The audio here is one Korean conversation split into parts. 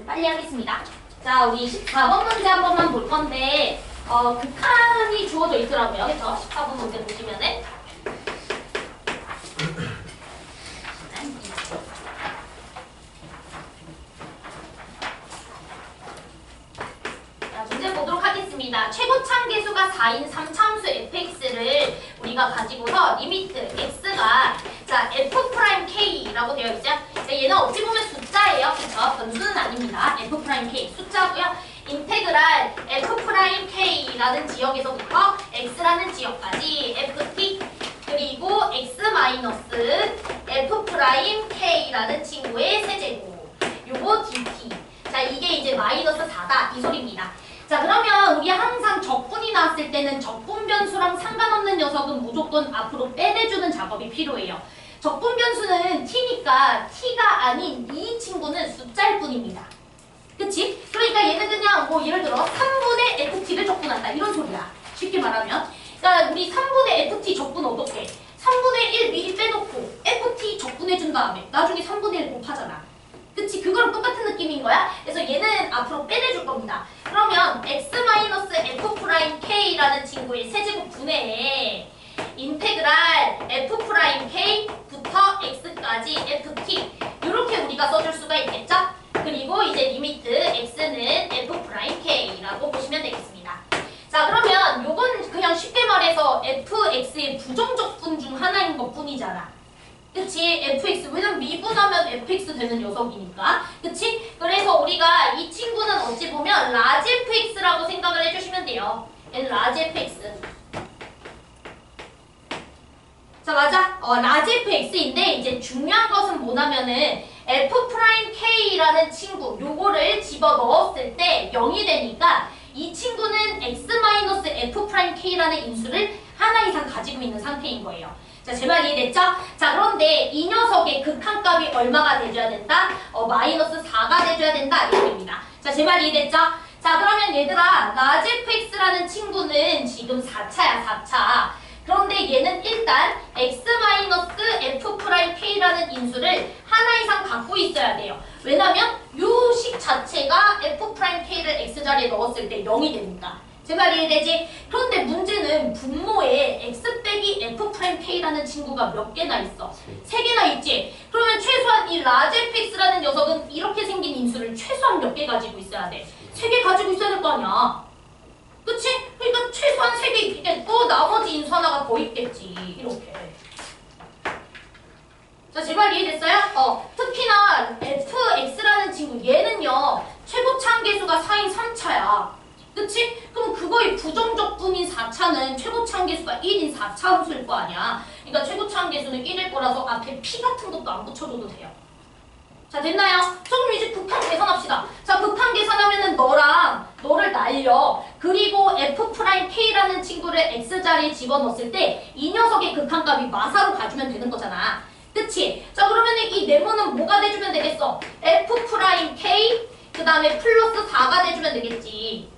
좀 빨리 하겠습니다. 자, 우리 14번 문제 한 번만 볼 건데 극한이 주어져 있더라고요. 그래서 14번 문제 보시면은 자, 문제 보도록 하겠습니다. 최고참 계수가 4인 3참수 fx를 우리가 가지고서 리미트 x가 자 f'k라고 되어 있죠. 얘는 어찌 보면 숫자예요. 그쵸? 변수는 아닙니다. f'k 숫자고요. 인테그랄 f'k라는 지역에서부터 x라는 지역까지 ft 그리고 x 마이너스 f'k라는 친구의 세제곱 요거 dt. 자 이게 이제 마이너스 4다 이 소리입니다. 자 그러면 우리 항상 적분이 나왔을 때는 적분 변수랑 상관없는 녀석은 무조건 앞으로 빼내주는 작업이 필요해요. 적분 변수는 t니까 t가 아닌 이 친구는 숫자일 뿐입니다. 그치? 그러니까 얘는 그냥 뭐 예를 들어 3분의 ft를 적분한다 이런 소리야. 쉽게 말하면 그러니까 우리 3분의 ft 적분 어떻게? 3분의 1 미리 빼놓고 ft 적분해준 다음에 나중에 3분의 1 곱하잖아. 그치? 그거랑 똑같은 느낌인 거야. 그래서 얘는 앞으로 빼내줄 겁니다. 그러면 x-f'k라는 친구의 세제곱 분해에 인테그랄 f'k부터 x까지 ft 이렇게 우리가 써줄 수가 있겠죠? 그리고 이제 리미트 x는 f'k라고 보시면 되겠습니다. 자 그러면 요건 그냥 쉽게 말해서 fx의 부정적분 중 하나인 것 뿐이잖아. 그치? fx 왜냐면 미분하면 fx 되는 녀석이니까 그치? 그래서 우리가 이 친구는 어찌 보면 라지 fx라고 생각을 해주시면 돼요. 얘는 라지 fx. 자 맞아? 라지 fx인데 이제 중요한 것은 뭐냐면은 f'k라는 친구 요거를 집어 넣었을 때 0이 되니까 이 친구는 x-f'k라는 인수를 하나 이상 가지고 있는 상태인 거예요. 자, 제 말 이해됐죠? 자, 그런데 이 녀석의 극한값이 얼마가 돼줘야 된다? 마이너스 4가 돼줘야 된다. 이 얘기입니다. 자, 제 말 이해됐죠? 자, 그러면 얘들아, 라지 fx라는 친구는 지금 4차야, 4차. 그런데 얘는 일단 x-f'k라는 인수를 하나 이상 갖고 있어야 돼요. 왜냐면 요 식 자체가 f'k를 x자리에 넣었을 때 0이 되니까. 제 말 이해되지? 그런데 문제는 분모에 x 빼기 f'k라는 친구가 몇 개나 있어? 3개나 있지? 그러면 최소한 이 라지 fx라는 녀석은 이렇게 생긴 인수를 최소한 몇 개 가지고 있어야 돼? 3개 가지고 있어야 될 거 아니야. 그치? 그러니까 최소한 3개 있겠지. 또 나머지 인수 하나가 더 있겠지. 이렇게. 자, 제 말 이해됐어요? 특히나 fx라는 친구 얘는요. 최고참 계수가 4인 3차야. 그치? 그럼 그거의 부정적분인 4차는 최고참 계수가 1인 4차 함수일 거 아니야. 그러니까 최고참 계수는 1일 거라서 앞에 p 같은 것도 안 붙여줘도 돼요. 자 됐나요? 조금 이제 극한 계산합시다. 자 극한 계산하면은 너를 날려. 그리고 f'k라는 친구를 x자리에 집어넣었을 때 이 녀석의 극한값이 마사로 가주면 되는 거잖아. 그치? 자 그러면은 이 네모는 뭐가 돼주면 되겠어? f'k 그 다음에 플러스 4가 돼주면 되겠지.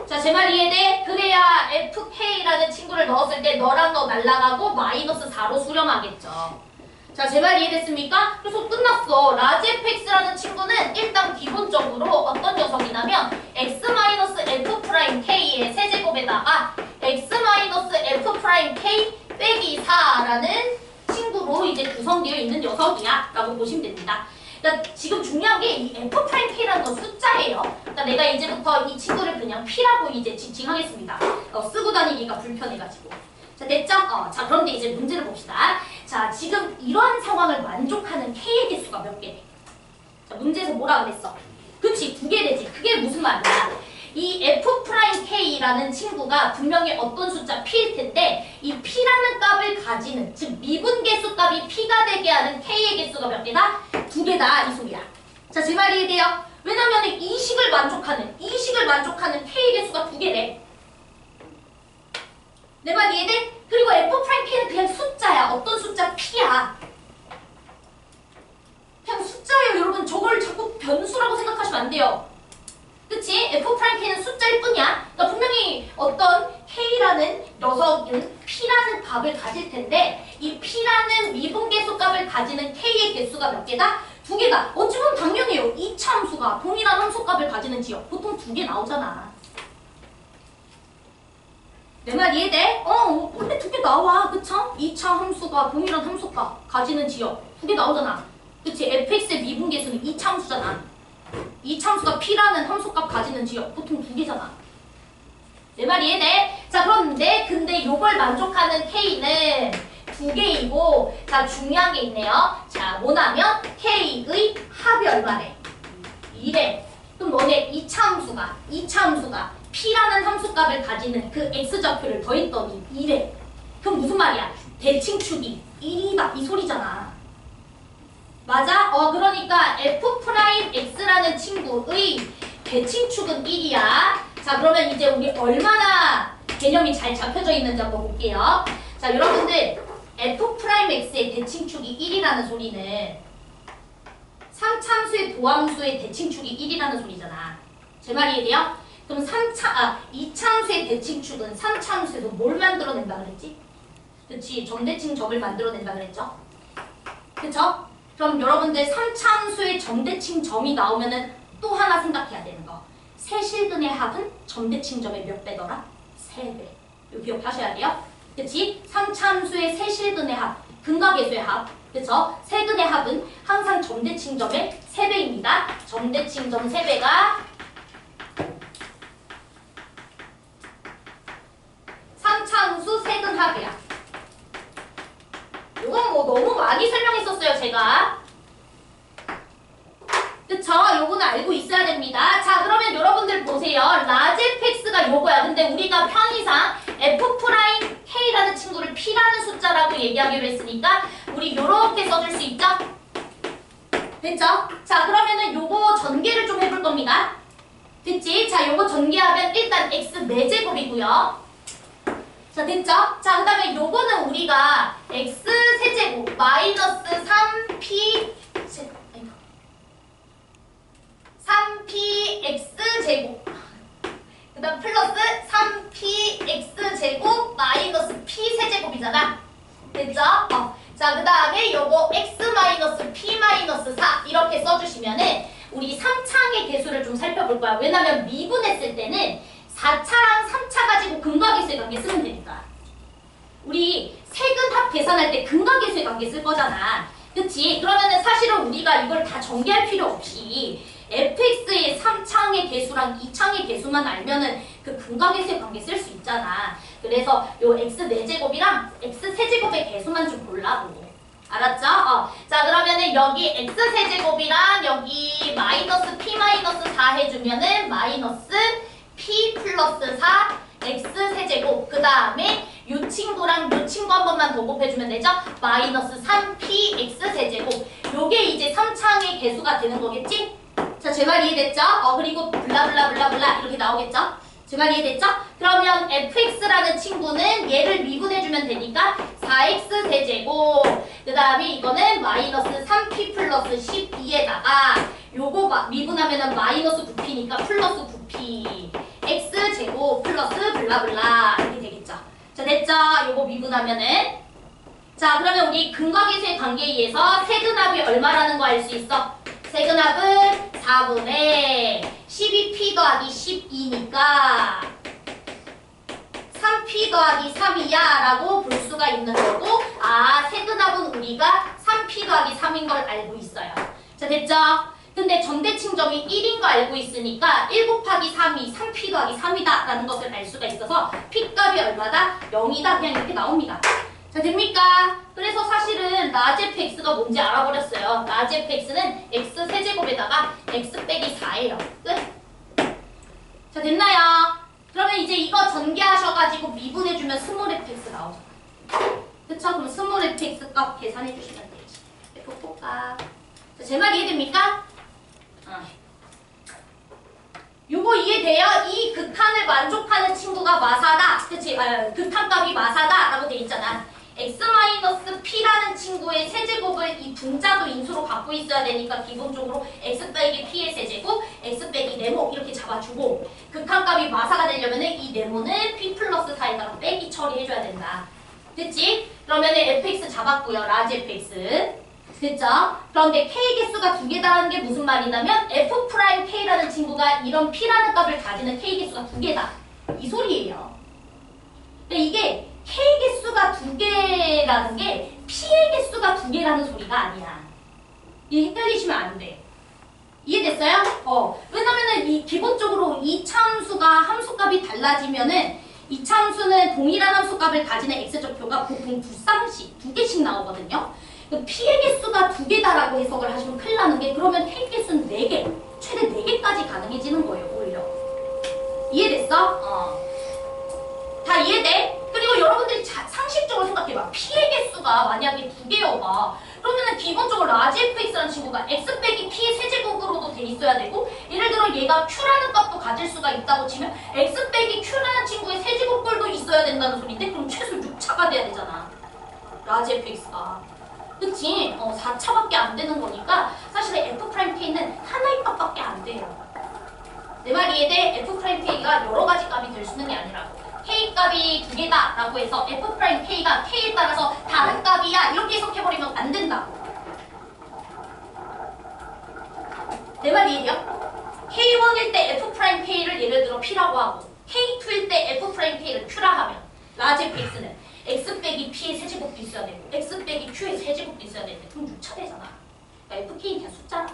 자, 제 말 이해돼? 그래야 fk라는 친구를 넣었을 때 너랑 너 날라가고 마이너스 4로 수렴하겠죠. 자, 제 말 이해됐습니까? 그래서 끝났어. 라지 fx라는 친구는 일단 기본적으로 어떤 녀석이냐면 x-f'k의 세제곱에다가 x-f'k 빼기 4라는 친구로 이제 구성되어 있는 녀석이야 라고 보시면 됩니다. 그러니까 지금 중요한 게 이 f'k라는 건 숫자예요. 그러니까 내가 이제부터 이 친구를 그냥 p라고 이제 지칭하겠습니다. 쓰고 다니기가 불편해가지고. 자 됐죠? 자 그런데 이제 문제를 봅시다. 자 지금 이러한 상황을 만족하는 k의 개수가 몇 개 돼? 자 문제에서 뭐라 그랬어? 그치 2개 되지. 그게 무슨 말이야? 이 f'k라는 친구가 분명히 어떤 숫자 p일 텐데 이 p라는 값을 가지는 즉 미분계수 값이 p가 되게 하는 k의 개수가 몇 개다? 2개다 이 소리야. 자 제 말 이해돼요? 왜냐면 이 식을 만족하는 k의 개수가 2개래. 내 말 이해돼? 그리고 f'k는 그냥 숫자야. 어떤 숫자? p야. 그냥 숫자예요 여러분. 저걸 자꾸 변수라고 생각하시면 안 돼요. 그치? f'k는 숫자일 뿐이야. 그러니까 분명히 어떤 k라는 녀석은 p라는 값을 가질 텐데 이 p라는 미분계수 값을 가지는 k의 개수가 몇 개다? 2개다. 어찌 보면 당연해요. 이 2차 함수가 동일한 함수값을 가지는 지역 보통 2개 나오잖아. 내 말 이해돼? 원래 2개 나와. 그쵸? 2차 함수가 동일한 함수값 가지는 지역 2개 나오잖아. 그치? fx의 미분계수는 2차 함수잖아. 2차 함수가 p라는 함수값 가지는 지역 보통 2개잖아. 내 말 이해돼? 자, 그런데 근데 요걸 만족하는 k는 2개이고, 자, 중요한 게 있네요. 자, 뭐냐면 k의 합이 얼마래? 2래. 그럼 너네 2차 함수가 p라는 함수값을 가지는 그 x좌표를 더했더니 2래. 그럼 무슨 말이야? 대칭축이 1이다 이 소리잖아. 맞아? 그러니까 f'x라는 친구의 대칭축은 1이야. 자, 그러면 이제 우리 얼마나 개념이 잘 잡혀져 있는지 한번 볼게요. 자, 여러분들 f'x의 대칭축이 1이라는 소리는 3차함수의 도함수의 대칭축이 1이라는 소리잖아. 제 말 이해돼요? 그럼 2차함수의 대칭축은 3차함수에서 뭘 만들어낸다 그랬지? 그치? 점대칭 점을 만들어낸다 그랬죠? 그쵸? 그럼 여러분들 3차함수의 점대칭 점이 나오면은 또 하나 생각해야 되는 거. 세실근의 합은 점대칭 점의 몇 배더라? 3배. 이거 기억하셔야 돼요. 그치? 3차함수의 세실근의 합, 근각계수의 합. 그쵸? 세근의 합은 항상 점대칭 점의 3배입니다. 점대칭 점 3배가 3차함수 세근 합이야. 이건 뭐 너무 많이 설명했었어요, 제가. 그쵸? 요거는 알고 있어야 됩니다. 자, 그러면 여러분들 보세요. 라제펙스가 요거야. 근데 우리가 편의상 f'k라는 친구를 p라는 숫자라고 얘기하기로 했으니까 우리 요렇게 써줄 수 있죠? 됐죠? 자, 그러면은 요거 전개를 좀 해볼 겁니다. 됐지? 자, 요거 전개하면 일단 x 4제곱이고요. 자, 됐죠? 자, 그 다음에 요거는 우리가 x 세제곱 마이너스 3p 3px제곱 그 다음 플러스 3px제곱 마이너스 p세제곱이잖아. 됐죠? 자, 그 다음에 요거 x 마이너스 p 마이너스 4 이렇게 써주시면은 우리 3차항의 개수를 좀 살펴볼 거야. 왜냐면 미분했을 때는 4차랑 3차 가지고 근각계수의 관계 쓰면 되니까. 우리 세근합 계산할 때 근각계수의 관계 쓸 거잖아. 그치? 그러면은 사실은 우리가 이걸 다 전개할 필요 없이 fx의 3차항의 개수랑 2차항의 개수만 알면은 그 근각계수의 관계 쓸 수 있잖아. 그래서 요 x 4제곱이랑 x 세제곱의 개수만 좀 보려고. 알았죠? 자, 그러면은 여기 x 세제곱이랑 여기 마이너스 p 마이너스 4 해주면은 마이너스 p 플러스 4 x 세제곱 그 다음에 요 친구랑 요 친구 한 번만 더 곱해주면 되죠? 마이너스 3p x 세제곱 요게 이제 3차항의 개수가 되는 거겠지? 자, 제 말 이해됐죠? 그리고 블라블라블라블라 이렇게 나오겠죠? 제 말 이해됐죠? 그러면 fx라는 친구는 얘를 미분해주면 되니까 4x 세제곱 그 다음에 이거는 마이너스 3p 플러스 12에다가 요거 미분하면은 마이너스 9p니까 플러스 9p x제곱 플러스 블라블라 이렇게 되겠죠? 자, 됐죠? 요거 미분하면은 자, 그러면 우리 근각계수의 관계에 의해서 세근합이 얼마라는 거 알 수 있어? 세근합은 4분의 12p 더하기 12니까 3p 더하기 3이야 라고 볼 수가 있는 거고 세근합은 우리가 3p 더하기 3인 걸 알고 있어요. 자, 됐죠? 근데 점대칭점이 1인 거 알고 있으니까 1 곱하기 3이 3p 더하기 3이다 라는 것을 알 수가 있어서 p값이 얼마다? 0이다 그냥 이렇게 나옵니다. 자, 됩니까? 그래서 사실은 라제프x가 뭔지 알아버렸어요. 라제프x는 x 세제곱에다가 x 빼기 4예요. 끝? 자, 됐나요? 그러면 이제 이거 전개하셔가지고 미분해주면 스몰 fx 나오잖아. 그쵸? 그럼 스몰 fx 값 계산해주시면 되지. f4값. 자, 제 말 이해됩니까? 요거 이해돼요? 이 극한을 만족하는 친구가 마사다. 그치? 극한값이 마사다 라고 돼 있잖아. x-p라는 친구의 세제곱을 이 분자도 인수로 갖고 있어야 되니까 기본적으로 x 빼기 p의 세제곱, x 빼기 네모 이렇게 잡아주고 극한값이 마사가 되려면 이 네모는 p 플러스 4에다가 빼기 처리해줘야 된다. 됐지? 그러면 fx 잡았고요. 라지 fx. 됐죠? 그런데 K 개수가 두 개다라는 게 무슨 말이냐면 F'K라는 친구가 이런 P라는 값을 가지는 K 개수가 두 개다. 이 소리예요. 근데 이게 K 개수가 두 개라는 게 P의 개수가 두 개라는 소리가 아니야. 이 헷갈리시면 안 돼. 이해됐어요? 왜냐면은 이 기본적으로 이차함수가 함수값이 달라지면은 이차함수는 동일한 함수값을 가지는 x좌표가 보통 두 쌍씩, 두 개씩 나오거든요. P의 개수가 두 개다라고 해석을 하시면 큰일 나는 게 그러면 K 개수는 4개, 최대 4개까지 가능해지는 거예요, 오히려. 이해됐어? 다 이해돼? 그리고 여러분들이 상식적으로 생각해봐. P의 개수가 만약에 두 개여봐. 그러면은 기본적으로 라지 fx라는 친구가 x 빼기 p의 세제곱으로도 돼 있어야 되고 예를 들어 얘가 q라는 값도 가질 수가 있다고 치면 x 빼기 q라는 친구의 세제곱꼴도 있어야 된다는 소리인데 그럼 최소 6차가 돼야 되잖아. 라지 fx가. 그치? 4차밖에 안 되는 거니까 사실 f'k는 하나의 값밖에 안 돼요. 내 말 이해돼? f'k가 여러 가지 값이 될 수 있는 게 아니라고. K값이 두 개다 라고 해서 F'K가 K에 따라서 다른 값이야 이렇게 해석해버리면 안 된다고. 내 말 이해돼요? K1일 때 F'K를 예를 들어 P라고 하고 K2일 때 F'K를 Q라 하면 라지 fx는 X 빼기 P의 세제곱도 있어야 되고 X 빼기 Q의 세제곱도 있어야 되는데 그럼 6차 되잖아. 그러니까 FK는 그냥 숫자라.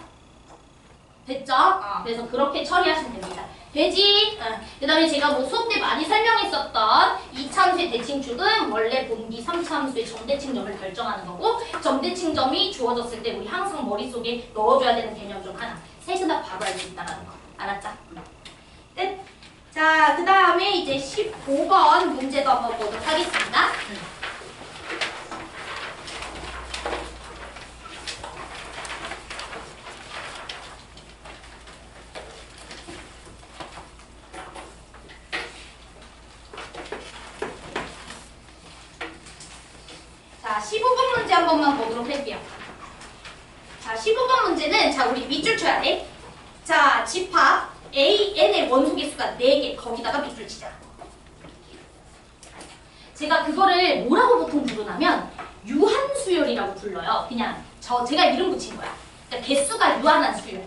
됐죠? 그래서 그렇게 처리하시면 됩니다. 되지? 그 다음에 제가 뭐 수업 때 많이 설명했었던 이차함수의 대칭축은 원래 본기 3차함수의 점대칭점을 결정하는 거고 점대칭점이 주어졌을 때 우리 항상 머릿속에 넣어줘야 되는 개념 중 하나. 셋은 다 바로 알 수 있다는 거. 알았죠? 끝! 자, 그 다음에 이제 15번 문제도 한번 보도록 하겠습니다. 자, 15번 문제 한 번만 보도록 할게요. 자, 15번 문제는 자, 우리 밑줄 쳐야 돼. 자, 집합 AN의 원소 개수가 4개 거기다가 밑줄 치자. 제가 그거를 뭐라고 보통 부르냐면 유한수열이라고 불러요. 그냥 제가 이름 붙인 거야. 그러니까 개수가 유한한 수열.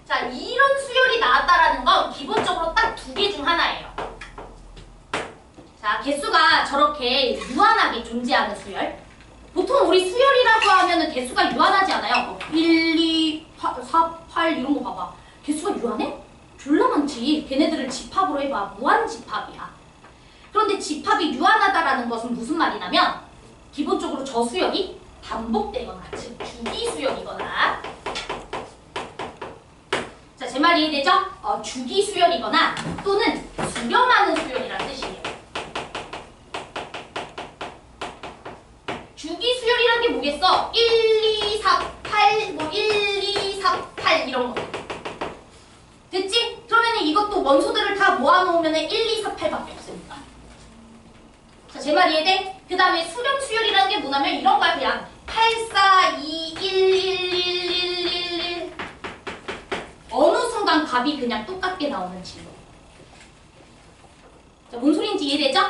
자, 이런 수열이 나왔다라는 건 기본적으로 딱 두 개 중 하나예요. 자, 개수가 저렇게 유한하게 존재하는 수열. 보통 우리 수열이라고 하면은 개수가 유한하지 않아요? 1, 2, 4, 8 이런 거 봐봐. 개수가 유한해? 졸라 많지. 걔네들을 집합으로 해봐. 무한집합이야. 그런데 집합이 유한하다라는 것은 무슨 말이냐면 기본적으로 저 수열이 반복되거나 즉 주기수열이거나 자, 제 말 이해되죠? 주기수열이거나 또는 수렴하는 수열이라는 뜻이에요. 주기수열이라는 게 뭐겠어? 1, 2, 4, 8, 뭐 1, 2, 4, 8 이런 거. 됐지? 그러면 이것도 원소들을 다 모아놓으면 1, 2, 4, 8밖에 없습니다. 자, 제 말 이해돼? 그 다음에 수렴수열이라는 게 뭐냐면 이런 거야. 그냥 8, 4, 2, 1, 1, 1, 1, 1 어느 순간 값이 그냥 똑같게 나오는 친구. 자, 뭔 소리인지 이해되죠?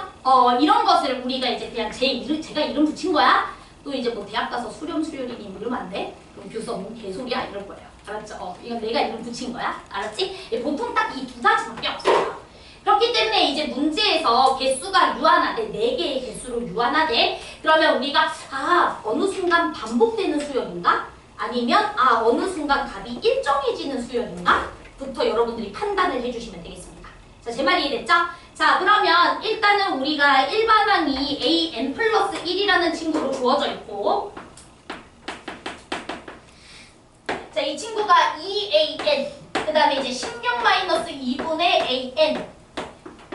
이런 것을 우리가 이제 그냥 제가 이름 붙인 거야. 또 이제 뭐 대학 가서 수렴수열이니 이러면 안 돼? 그럼 교수 뭐 개소리야 이럴 거예요. 알았죠? 이건 내가 이름 붙인 거야. 알았지? 보통 딱 이 두 가지밖에 없어요. 그렇기 때문에 이제 문제에서 개수가 유한하대. 4개의 개수로 유한하대. 그러면 우리가 어느 순간 반복되는 수열인가? 아니면 어느 순간 값이 일정해지는 수열인가? 부터 여러분들이 판단을 해주시면 되겠습니다. 자, 제 말이 이해됐죠? 자, 그러면 일단은 우리가 일반항이 an 플러스 1이라는 친구로 주어져 있고 자, 이 친구가 2an 그 다음에 이제 16 마이너스 2분의 an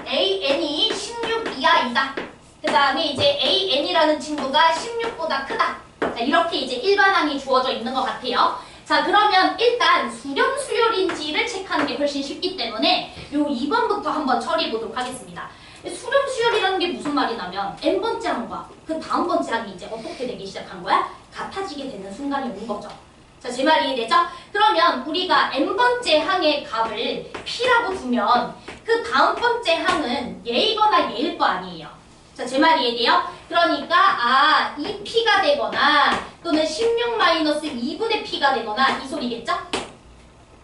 an이 16 이하이다. 그 다음에 이제 an이라는 친구가 16보다 크다. 자, 이렇게 이제 일반항이 주어져 있는 것 같아요. 자, 그러면 일단 수렴수열인지를 체크하는 게 훨씬 쉽기 때문에 요 2번부터 한번 처리해 보도록 하겠습니다. 수렴수열이라는 게 무슨 말이냐면 n번째 항과 그 다음 번째 항이 이제 어떻게 되기 시작한 거야? 같아지게 되는 순간이 온 거죠. 자, 자, 제 말 이해되죠? 그러면 우리가 n번째 항의 값을 p라고 두면 그 다음 번째 항은 얘이거나 얘일 거 아니에요. 자, 제 말 이해돼요? 그러니까 이 p가 되거나 또는 16-2분의 p가 되거나 이 소리겠죠?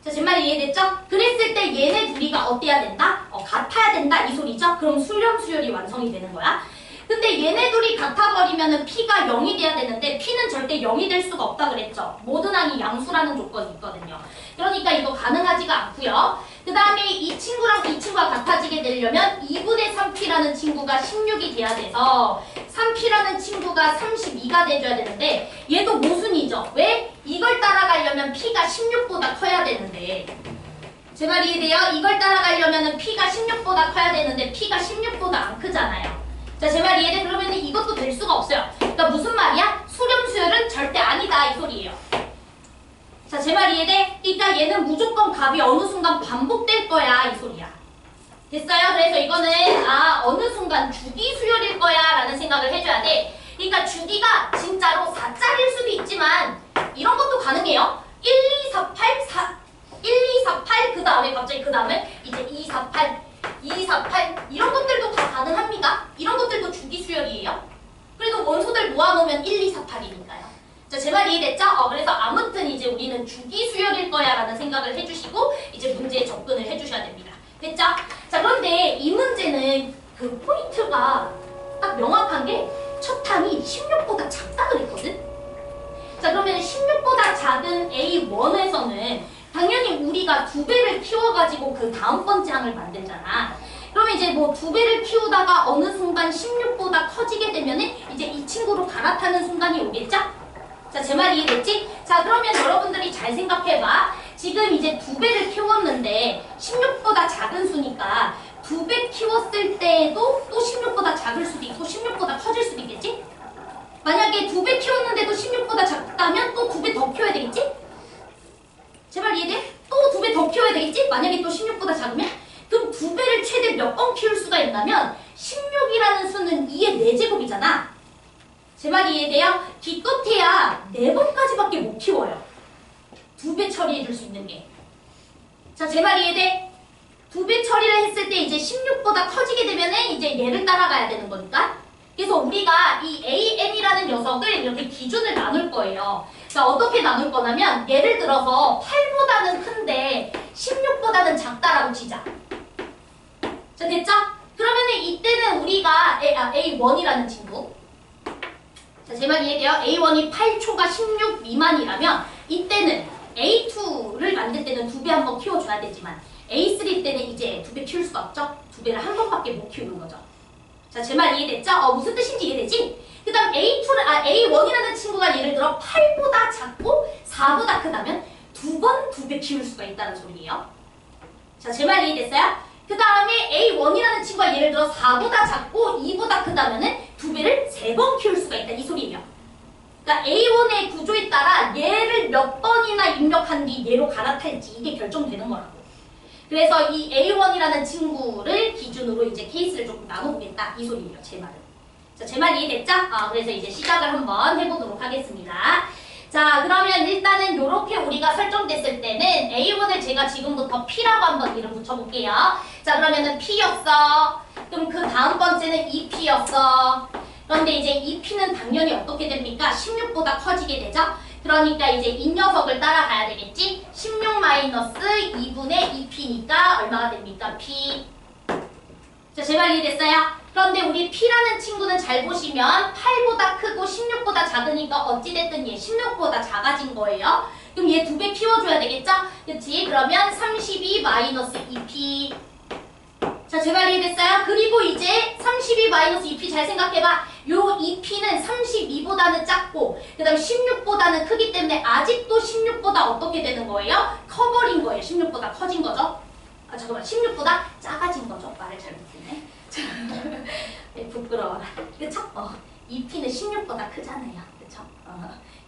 자, 제 말 이해됐죠? 그랬을 때 얘네 둘이가 어때야 된다? 같아야 된다 이 소리죠? 그럼 수렴수열이 완성이 되는 거야. 근데 얘네 둘이 같아버리면은 p가 0이 돼야 되는데 p는 절대 0이 될 수가 없다 그랬죠? 모든 항이 양수라는 조건이 있거든요. 그러니까 이거 가능하지가 않고요. 그 다음에 이 친구랑 이 친구가 같아지게 되려면 2분의 3p라는 친구가 16이 돼야 돼서 3p라는 친구가 32가 돼줘야 되는데 얘도 모순이죠. 왜? 이걸 따라가려면 p가 16보다 커야 되는데 제 말 이해돼요? 이걸 따라가려면 p가 16보다 커야 되는데 p가 16보다 안 크잖아요. 자, 제 말 이해돼? 그러면 이것도 될 수가 없어요. 그러니까 무슨 말이야? 수렴수열은 절대 아니다 이 소리예요. 자, 제 말 이해돼? 그러니까 얘는 무조건 값이 어느 순간 반복될 거야 이 소리야. 됐어요? 그래서 이거는 어느 순간 주기 수열일 거야 라는 생각을 해줘야 돼. 그러니까 주기가 진짜로 4짜리일 수도 있지만 이런 것도 가능해요. 1, 2, 4, 8, 4, 1, 2, 4, 8 그 다음에 갑자기 그 다음에 이제 2, 4, 8 2, 4, 8 이런 것들도 다 가능합니다. 이런 것들도 주기 수열이에요. 그래도 원소들 모아놓으면 1, 2, 4, 8이니까요. 자, 제 말 이해됐죠? 그래서 아무튼 이제 우리는 주기 수열일 거야 라는 생각을 해주시고 이제 문제에 접근을 해주셔야 됩니다. 됐죠? 자, 그런데 이 문제는 그 포인트가 딱 명확한 게 첫 항이 16보다 작다 그랬거든? 자, 그러면 16보다 작은 A1에서는 당연히 우리가 2배를 키워가지고 그 다음 번째 항을 만들잖아. 그러면 이제 뭐 2배를 키우다가 어느 순간 16보다 커지게 되면은 이제 이 친구로 갈아타는 순간이 오겠죠? 자, 제 말 이해됐지? 자, 그러면 여러분들이 잘 생각해봐. 지금 이제 2배를 키웠는데 16보다 작은 수니까 2배 키웠을 때에도 또 16보다 작을 수도 있고 16보다 커질 수도 있겠지? 만약에 2배 키웠는데도 16보다 작다면 또 2배 더 키워야 되겠지? 제발 이해돼? 또 2배 더 키워야 되겠지? 만약에 또 16보다 작으면? 그럼 2배를 최대 몇 번 키울 수가 있냐면 16이라는 수는 2의 4제곱이잖아. 제 말 이해돼요? 기껏해야 4번까지밖에 못 키워요. 2배 처리해줄 수 있는 게. 자, 제 말 이해돼? 2배 처리를 했을 때 이제 16보다 커지게 되면은 이제 얘를 따라가야 되는 거니까. 그래서 우리가 이 AN이라는 녀석을 이렇게 기준을 나눌 거예요. 자, 어떻게 나눌 거냐면 예를 들어서 8보다는 큰데 16보다는 작다라고 치자. 자, 됐죠? 그러면은 이때는 우리가 A1이라는 친구. 자, 제 말 이해돼요? A1이 8초가 16 미만이라면 이때는 A2를 만들 때는 2배 한번 키워줘야 되지만 A3 때는 이제 2배 키울 수가 없죠? 2배를 한 번밖에 못 키우는 거죠. 자, 제 말 이해됐죠? 무슨 뜻인지 이해되지? 그 다음 A1이라는 친구가 예를 들어 8보다 작고 4보다 크다면 2번 2배 키울 수가 있다는 소리예요. 자, 제 말 이해됐어요? 그 다음에 A1이라는 친구가 예를 들어 4보다 작고 2보다 크다면은 2배를 3번 키울 수가 있다 이 소리예요. 그러니까 A1의 구조에 따라 얘를 몇 번이나 입력한 뒤 얘로 갈아탈지 이게 결정되는 거라고. 그래서 이 A1이라는 친구를 기준으로 이제 케이스를 조금 나눠보겠다 이 소리예요. 제 말은. 자, 제 말 이해됐죠? 그래서 이제 시작을 한번 해보도록 하겠습니다. 자, 그러면 일단은 이렇게 우리가 설정됐을 때는 A1을 제가 지금부터 P라고 한번 이름 붙여볼게요. 자, 그러면은 P였어. 그럼 그 다음 번째는 2P였어. 그런데 이제 2P는 당연히 어떻게 됩니까? 16보다 커지게 되죠? 그러니까 이제 이 녀석을 따라가야 되겠지? 16-2분의 2P니까 얼마가 됩니까? P. 자, 제 말 이해됐어요? 그런데 우리 P라는 친구는 잘 보시면 8보다 크고 16보다 작으니까 어찌됐든 얘 16보다 작아진 거예요. 그럼 얘 2배 키워줘야 되겠죠? 그치? 그러면 32-2P. 자, 제 말 이해됐어요? 그리고 이제 32-2P 잘 생각해봐. 요 2P는 32보다는 작고 그 다음 16보다는 크기 때문에 아직도 16보다 어떻게 되는 거예요? 커버린 거예요. 16보다 커진 거죠? 잠깐만, 16보다 작아진 거죠? 말을 잘못했네. 부끄러워라. 그쵸? 2P는 16보다 크잖아요. 그쵸?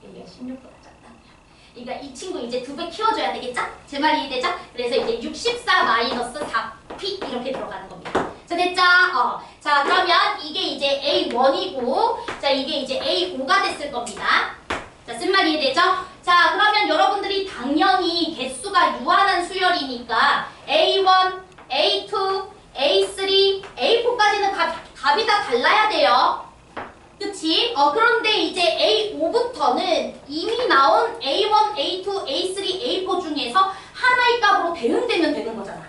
얘가 16보다 작다고요. 그러니까 이 친구 이제 2배 키워줘야 되겠죠? 제 말이 이해되죠? 그래서 이제 64-4P 이렇게 들어가는 겁니다. 자, 됐죠? 자, 그러면 이게 이제 A1이고 자, 이게 이제 A5가 됐을 겁니다. 자, 쓴 말이 이해되죠? 자, 그러면 여러분들이 당연히 개수가 유한한 수열이니까 A1, A2, A3, A4까지는 값이 다 달라야 돼요. 그치? 그런데 이제 A5부터는 이미 나온 A1, A2, A3, A4 중에서 하나의 값으로 대응되면 되는 거잖아.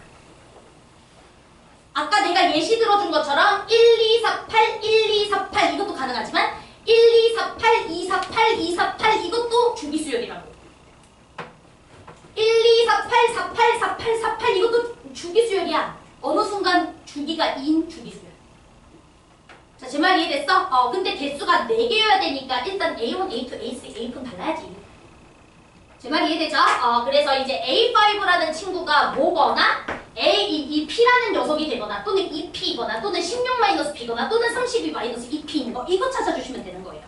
아까 내가 예시 들어준 것처럼 1, 2, 4, 8, 1, 2, 4, 8 이것도 가능하지만 1, 2, 4, 8, 2, 4, 8, 2, 4, 8 이것도 주기수열이라고. 1, 2, 4, 8, 4, 8, 4, 8, 4, 8 이것도 주기수열이야. 어느 순간 주기가 2인 주기수열. 자, 제 말 이해됐어? 근데 개수가 4개여야 되니까 일단 A1, A2, A3, A4는 달라야지. 제 말 이해되죠? 그래서 이제 A5라는 친구가 뭐거나 이 P라는 녀석이 되거나 또는 2P이거나 또는 16-P거나 또는 32-2P인 거 이거 찾아주시면 되는 거예요.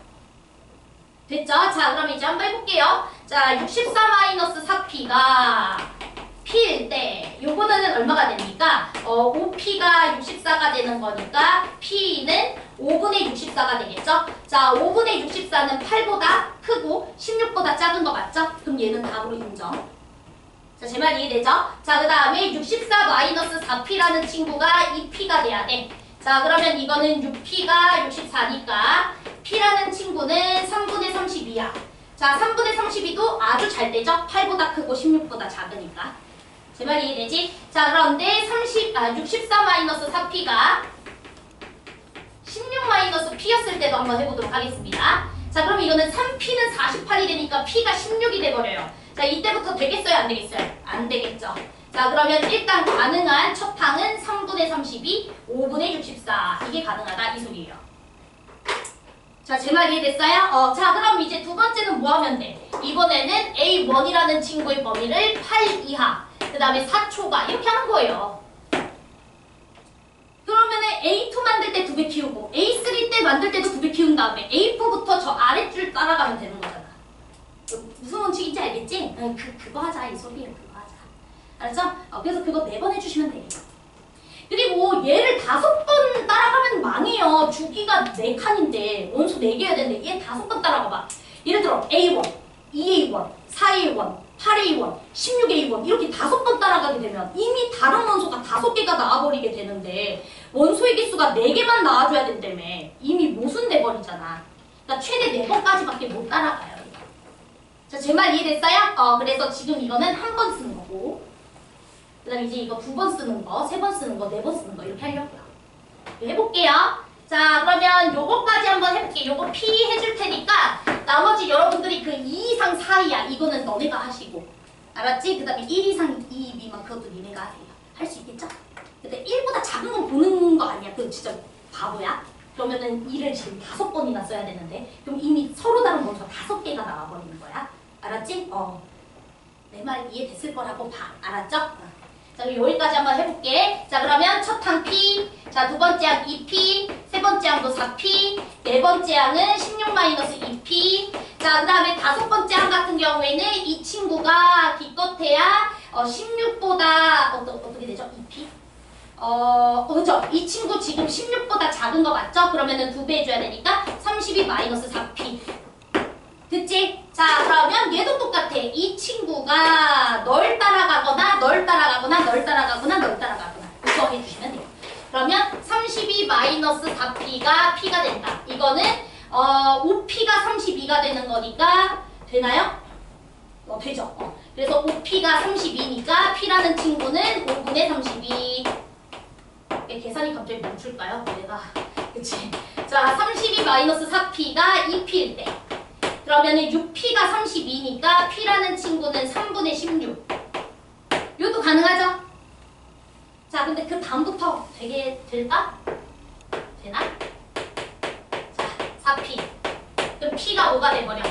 됐죠? 자, 그럼 이제 한번 해볼게요. 자, 64-4P가 P일 때 요거는 얼마가 됩니까? 5P가 64가 되는 거니까 P는 5분의 64가 되겠죠? 자, 5분의 64는 8보다 크고 16보다 작은 거 맞죠? 그럼 얘는 답으로 인정. 자, 제 말 이해되죠? 자, 그 다음에 64-4P라는 친구가 2P가 돼야 돼. 자, 그러면 이거는 6P가 64니까 P라는 친구는 3분의 32야. 자, 3분의 32도 아주 잘 되죠? 8보다 크고 16보다 작으니까. 제 말 이해되지? 자, 그런데 64-4P가 16-P였을 때도 한번 해보도록 하겠습니다. 자, 그럼 이거는 3P는 48이 되니까 P가 16이 돼버려요. 자, 이때부터 되겠어요? 안 되겠어요? 안 되겠죠. 자, 그러면 일단 가능한 첫 항은 3분의 32, 5분의 64. 이게 가능하다 이 소리예요. 자, 제 말 이해됐어요? 자, 그럼 이제 두 번째는 뭐 하면 돼? 이번에는 A1이라는 친구의 범위를 8 이하, 그 다음에 4초가 이렇게 하는 거예요. 그러면은 A2 만들 때 2배 키우고 A3 때 만들 때도 2배 키운 다음에 A4부터 저 아랫줄 따라가면 되는 거잖아. 무슨 원칙인지 알겠지? 그거 하자 이 소리예요. 그거 하자. 알았죠? 그래서 그거 4번 해주시면 되겠죠. 그리고 얘를 5번 따라가면 망해요. 주기가 4칸인데 원소 4개여야 되는데 얘 5번 따라가봐. 예를 들어 A1, 2A1, 4A1, 8A1, 16A1 이렇게 5번 따라가게 되면 이미 다른 원소가 5개가 나와버리게 되는데 원소의 개수가 4개만 나와줘야 된다며. 이미 모순돼버리잖아. 그러니까 최대 4번까지밖에 못 따라가요. 자, 제 말 이해됐어요? 그래서 지금 이거는 한 번 쓰는 거고 그 다음에 이제 이거 2번 쓰는 거, 3번 쓰는 거, 4번 쓰는 거 이렇게 하려고요. 해볼게요. 자, 그러면 요거까지 한번 해볼게요. 요거 P 해줄 테니까 나머지 여러분들이 그 2 이상 4 이하 이거는 너네가 하시고 알았지? 그 다음에 1 이상 2 미만 그것도 니네가 하세요. 할 수 있겠죠? 근데 1보다 작은 건 보는 거 아니야. 그거 진짜 바보야? 그러면은 1을 지금 5번이나 써야 되는데 그럼 이미 서로 다른 원소가 5개가 나와버리는 거야. 알았지? 내 말 이해됐을 거라고 봐. 알았죠? 자, 그럼 여기까지 한번 해볼게. 자, 그러면 첫 항 P, 자, 두 번째 항 2P, 세 번째 항도 4P, 네 번째 항은 16-2P. 자, 그 다음에 다섯 번째 항 같은 경우에는 이 친구가 기껏해야 16보다 어떻게 되죠? 2P? 그죠? 이 친구 지금 16보다 작은 거 맞죠? 그러면은 2배 해줘야 되니까 32-4P. 됐지? 자, 그러면 얘도 똑같아. 이 친구가 널 따라가거나 널 따라가거나 널 따라가거나 널 따라가거나 이거 해주시면 돼요. 그러면 32-4P가 P가 된다. 이거는 5P가 32가 되는 거니까 되나요? 되죠. 그래서 5P가 32니까 P라는 친구는 5분의 32. 왜 계산이 갑자기 멈출까요? 내가 그치? 자, 32-4P가 2P일 때 그러면은 6P가 32니까 P라는 친구는 3분의 16. 이것도 가능하죠? 자, 근데 그 다음부터 될까? 되나? 자, 4P. 그럼 P가 뭐가 돼버려?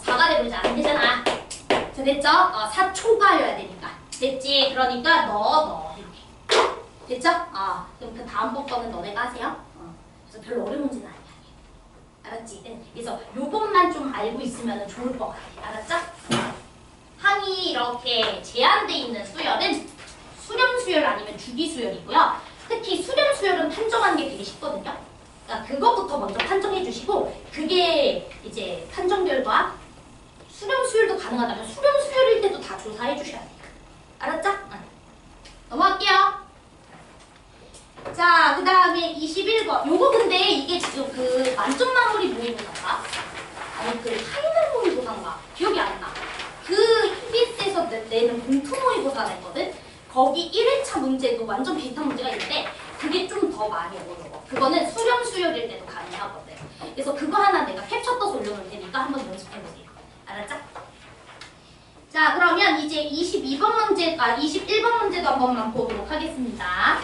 4가 돼버리지. 안 되잖아. 자, 됐죠? 4초가여야 되니까. 됐지? 그러니까 너 이렇게. 됐죠? 그럼 그 다음번 거는 너네가 하세요. 그래서 별로 어려운 문제는 아니야. 알았지? 그래서 요것만 좀 알고 있으면 좋을 것 같아. 알았죠? 항이 이렇게 제한돼 있는 수열은 수렴수열 아니면 주기수열이고요. 특히 수렴수열은 판정하는 게 되게 쉽거든요. 그러니까 그거부터 먼저 판정해 주시고 그게 이제 판정 결과 수렴 수열도 가능하다면 수렴 수열일 때도 다 조사해 주셔야 돼요. 알았죠? 응. 넘어갈게요. 자, 그 다음에 21번. 요거 근데 이게 지금 그 만점 마무리 모의고사인가? 아니 그 파이널 모의고사인가? 기억이 안 나. 그 EBS에서 내는 공투 모의고사가 있거든? 거기 1회차 문제도 완전 비슷한 문제가 있는데 그게 좀 더 많이 어려워. 그거는 수렴 수열일 때도 가능하거든. 그래서 그거 하나 내가 캡처 떠서 올려놓을 테니까 한번 연습해보세요. 알았죠? 자, 그러면 이제 22번 문제, 21번 문제도 한 번만 보도록 하겠습니다.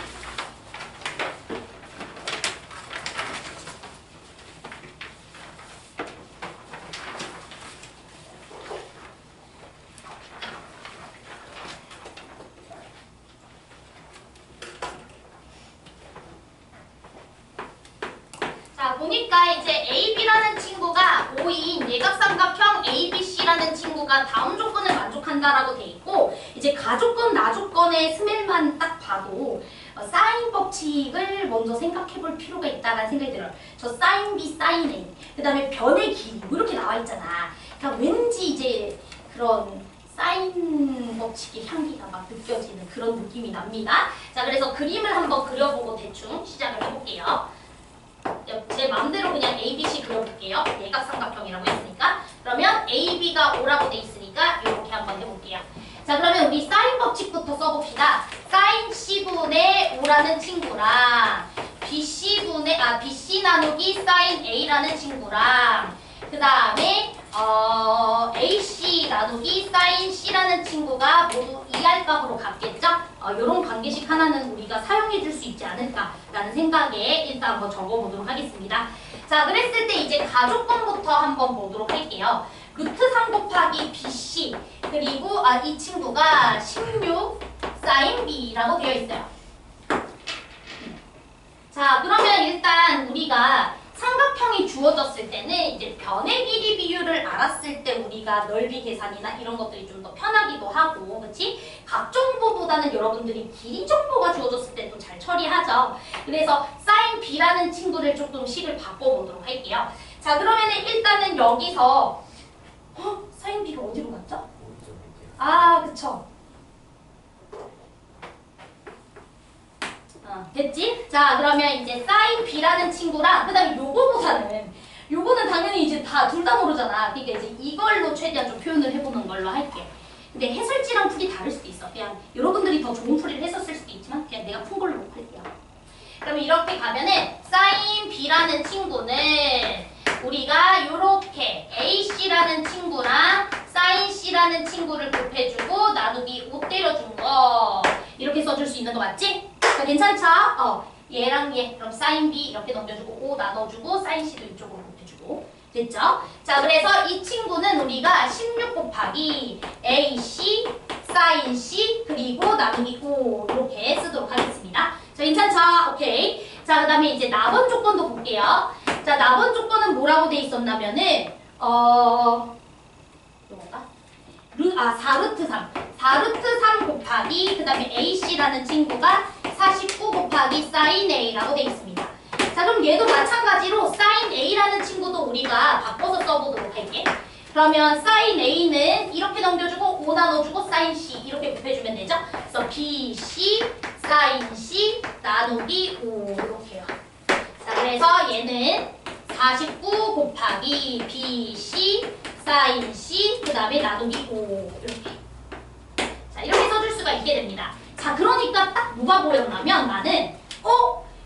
자, 보니까 이제 AB라는 친구가 5인 예각삼각형 ABC라는 친구가 다음 조건을 만족한다라고 돼 있고, 이제 가조건, 나조건의 스멜만 딱 봐도 사인 법칙을 먼저 생각해 볼 필요가 있다라는 생각이 들어요. 저 사인 B, 사인 A, 그 다음에 변의 길이 뭐 이렇게 나와 있잖아. 그러니까 왠지 이제 그런 사인 법칙의 향기가 막 느껴지는 그런 느낌이 납니다. 자, 그래서 그림을 한번 그려보고 대충 시작을 해볼게요. 제 마음대로 그냥 ABC 그려볼게요. 예각삼각형이라고 했으니까. 그러면 AB가 5라고 돼 있으니까 이렇게 한번 해볼게요. 자, 그러면 우리 사인 법칙부터 써봅시다. 사인 C분의 5라는 친구랑 BC 나누기 사인 A라는 친구랑 그 다음에 AC 나누기 사인 C라는 친구가 모두 2R값으로 같겠죠? 이런 관계식 하나는 우리가 사용해 줄 수 있지 않을까라는 생각에 일단 한번 적어보도록 하겠습니다. 자, 그랬을 때 이제 가조건부터 한번 보도록 할게요. 루트 3 곱하기 BC 그리고 이 친구가 16 사인 B라고 되어 있어요. 자, 그러면 일단 우리가 삼각형이 주어졌을 때는 이제 변의 길이 비율을 알았을 때 우리가 넓이 계산이나 이런 것들이 좀 더 편하기도 하고, 그치? 각 정보보다는 여러분들이 길이 정보가 주어졌을 때 또 잘 처리하죠. 그래서 사인 B라는 친구를 조금 식을 바꿔보도록 할게요. 자, 그러면은 일단은 여기서 사인 B가 어디로 갔죠? 그쵸. 됐지? 자, 그러면 이제 사인 B라는 친구랑 그 다음에 요거는 당연히 이제 둘 다 모르잖아. 그러니까 이제 이걸로 최대한 좀 표현을 해보는 걸로 할게. 근데 해설지랑 풀이 다를 수도 있어. 그냥 여러분들이 더 좋은 풀이를 했었을 수도 있지만 그냥 내가 푼 걸로 할게요. 그러면 이렇게 가면은 사인 B라는 친구는 우리가 요렇게 AC라는 친구랑 사인 C라는 친구를 곱해주고 나누기 5 때려준 거 이렇게 써줄 수 있는 거 맞지? 자, 괜찮죠? 얘랑 얘 그럼 사인 B 이렇게 넘겨주고 5 나눠주고 사인 C도 이쪽으로 곱해주고 됐죠? 자, 그래서 이 친구는 우리가 16 곱하기 AC 사인 C 그리고 나누기 5 이렇게 쓰도록 하겠습니다. 자, 괜찮죠? 오케이. 자, 그 다음에 이제 나번 조건도 볼게요. 자, 나번 조건은 뭐라고 돼 있었냐면은 이건가? 4루트 3. 4루트 3 곱하기 그 다음에 AC라는 친구가 49 곱하기 사인 A라고 돼 있습니다. 자, 그럼 얘도 마찬가지로 사인 A라는 친구도 우리가 바꿔서 써보도록 할게. 그러면 사인 A는 이렇게 넘겨주고 5 나눠주고 사인 C 이렇게 곱해주면 되죠? 그래서 BC 사인 C 나누기 5 이렇게요. 자, 그래서 얘는 49 곱하기 BC 사인 C 그 다음에 나누기 5 이렇게. 자, 이렇게 써줄 수가 있게 됩니다. 자, 그러니까 딱 뭐가 보였냐면 나는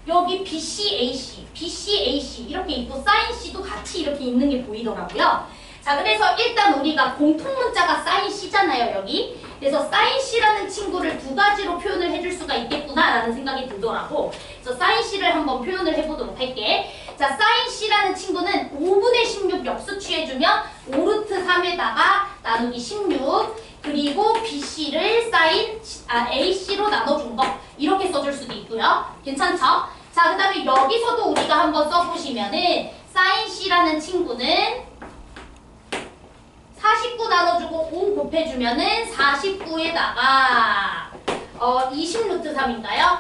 여기 BC AC 이렇게 있고 사인 C도 같이 이렇게 있는 게 보이더라고요. 자, 그래서 일단 우리가 공통 문자가 사인 C잖아요, 여기. 그래서 사인 C라는 친구를 두 가지로 표현을 해줄 수가 있겠구나라는 생각이 들더라고. 그래서 사인 C를 한번 표현을 해보도록 할게. 자, 사인 C라는 친구는 5분의 16 역수 취해주면 5루트 3에다가 나누기 16 그리고 BC를 AC로 나눠준 거 이렇게 써줄 수도 있고요. 괜찮죠? 자, 그 다음에 여기서도 우리가 한번 써보시면은 사인 C라는 친구는 49 나눠주고 5 곱해주면은 49에다가 20루트 3인가요?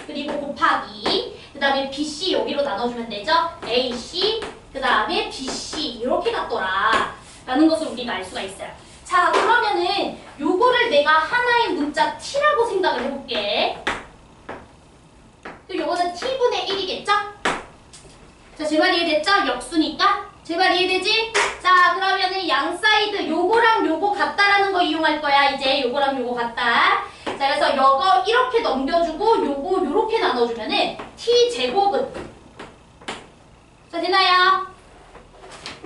그리고 곱하기 그 다음에 BC 여기로 나눠주면 되죠? AC 그 다음에 BC 이렇게 갔더라. 라는 것을 우리가 알 수가 있어요. 자, 그러면은 요거를 내가 하나의 문자 t라고 생각을 해볼게. 요거는 t분의 1이겠죠? 자, 제 말 이해됐죠? 역수니까. 제 말 이해되지? 자, 그러면은 양 사이드 요거랑 요거 같다라는 거 이용할 거야. 이제 요거랑 요거 같다. 자, 그래서 요거 이렇게 넘겨주고 요거 요렇게 나눠주면은 t제곱은, 자, 되나요?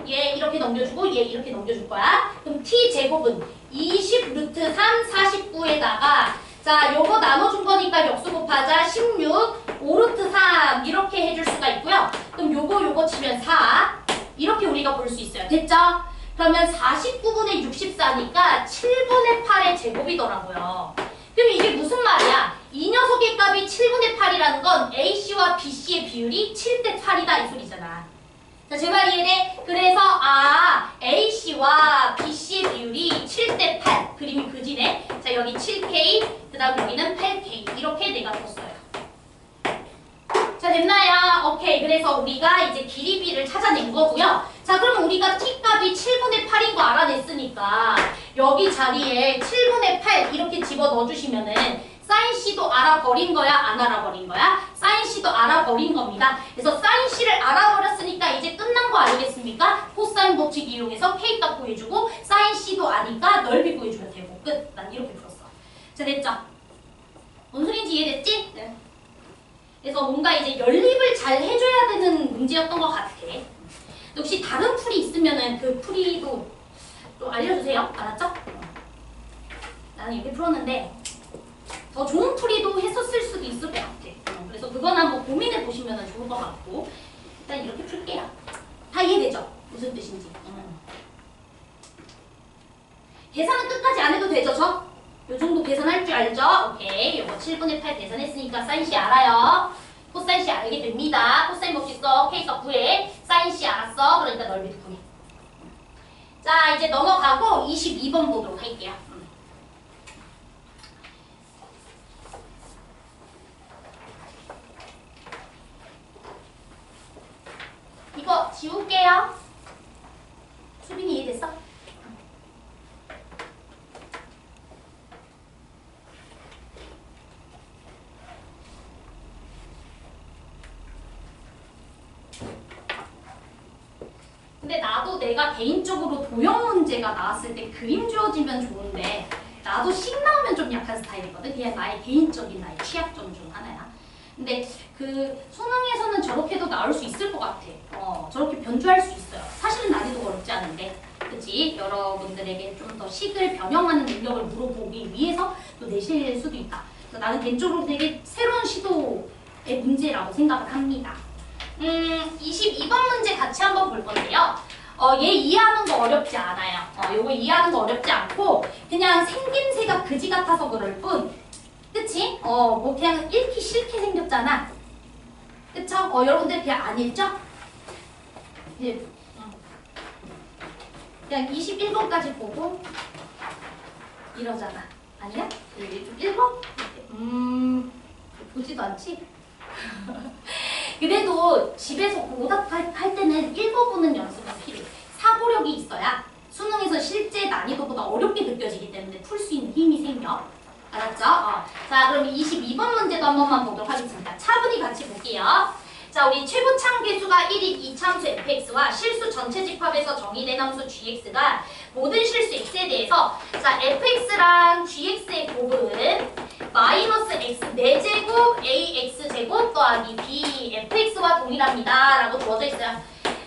얘 이렇게 넘겨주고 얘 이렇게 넘겨줄 거야. 그럼 t제곱은 20 루트 3 49에다가 자, 요거 나눠준 거니까 역수 곱하자 16 5 루트 3 이렇게 해줄 수가 있고요. 그럼 요거 치면 4 이렇게 우리가 볼 수 있어요. 됐죠? 그러면 49분의 64니까 7분의 8의 제곱이더라고요. 그럼 이게 무슨 말이야? 이 녀석의 값이 7분의 8이라는 건 AC와 BC의 비율이 7대 8이다 이 소리잖아. 자, 제 말 이해돼? 그래서 AC와 BC의 비율이 7대 8. 그림이 그지네. 자, 여기 7K, 그 다음 여기는 8K. 이렇게 내가 뒀어요. 자, 됐나요? 오케이. 그래서 우리가 이제 길이비를 찾아낸 거고요. 자, 그럼 우리가 T값이 7분의 8인 거 알아냈으니까 여기 자리에 7분의 8 이렇게 집어 넣어주시면은 사인 C도 알아버린 거야? 안 알아버린 거야? 사인 C도 알아버린 겁니다. 그래서 사인 C를 알아버렸으니까 이제 끝난 거 아니겠습니까? 코사인 법칙 이용해서 K값 구해주고 사인 C도 아니까 넓이 구해주면 되고 끝. 난 이렇게 풀었어. 자, 됐죠? 뭔 소리인지 이해됐지? 네. 그래서 뭔가 이제 연립을 잘 해줘야 되는 문제였던 것 같아. 혹시 다른 풀이 있으면은 그 풀이도 좀 알려주세요. 알았죠? 나는 이렇게 풀었는데 더 좋은 풀이도 했었을 수도 있을 것 같아. 그래서 그건 한번 고민해 보시면 좋을 것 같고 일단 이렇게 풀게요. 다 이해되죠? 무슨 뜻인지. 계산은 끝까지 안 해도 되죠, 저? 요 정도 계산할 줄 알죠? 오케이. 요거 7분의 8 계산했으니까 사인 C 알아요. 코사인 C 알게 됩니다. 코사인 법칙 써. K값 구해. 사인 C 알았어. 그러니까 넓이도 구해. 자, 이제 넘어가고 22번 보도록 할게요. 이거 지울게요. 수빈이 이해됐어? 근데 나도 내가 개인적으로 도형 문제가 나왔을 때 그림 주어지면 좋은데 나도 식 나오면 좀 약한 스타일이거든. 그냥 나의 개인적인 나의 취약점 중 하나야. 근데 그 수능에서는 저렇게도 나올 수 있을 것 같아. 저렇게 변주할 수 있어요. 사실은 난이도가 어렵지 않은데, 그치? 여러분들에게 좀 더 식을 변형하는 능력을 물어보기 위해서 또 내실 수도 있다. 그래서 나는 개인적으로 되게 새로운 시도의 문제라고 생각을 합니다. 22번 문제 같이 한번 볼 건데요. 얘 이해하는 거 어렵지 않아요. 요거 이해하는 거 어렵지 않고 그냥 생김새가 그지 같아서 그럴 뿐, 그치? 뭐 그냥 읽기 싫게 생겼잖아. 그쵸? 여러분들 그냥 안 읽죠? 예. 그냥 21번까지 보고 이러잖아. 아니야? 좀 읽어? 보지도 않지? 그래도 집에서 오답할 때는 읽어보는 연습이 필요해. 사고력이 있어야 수능에서 실제 난이도보다 어렵게 느껴지기 때문에 풀 수 있는 힘이 생겨. 알았죠? 자, 그럼 22번 문제도 한 번만 보도록 하겠습니다. 차분히 같이 볼게요. 자, 우리 최고참 계수가 1인 이참수 fx와 실수 전체 집합에서 정의된 함수 gx가 모든 실수 x에 대해서 자, fx랑 gx의 곱은 마이너스 x 4제곱 ax제곱 더하기 b fx와 동일합니다. 라고 주어져 있어요.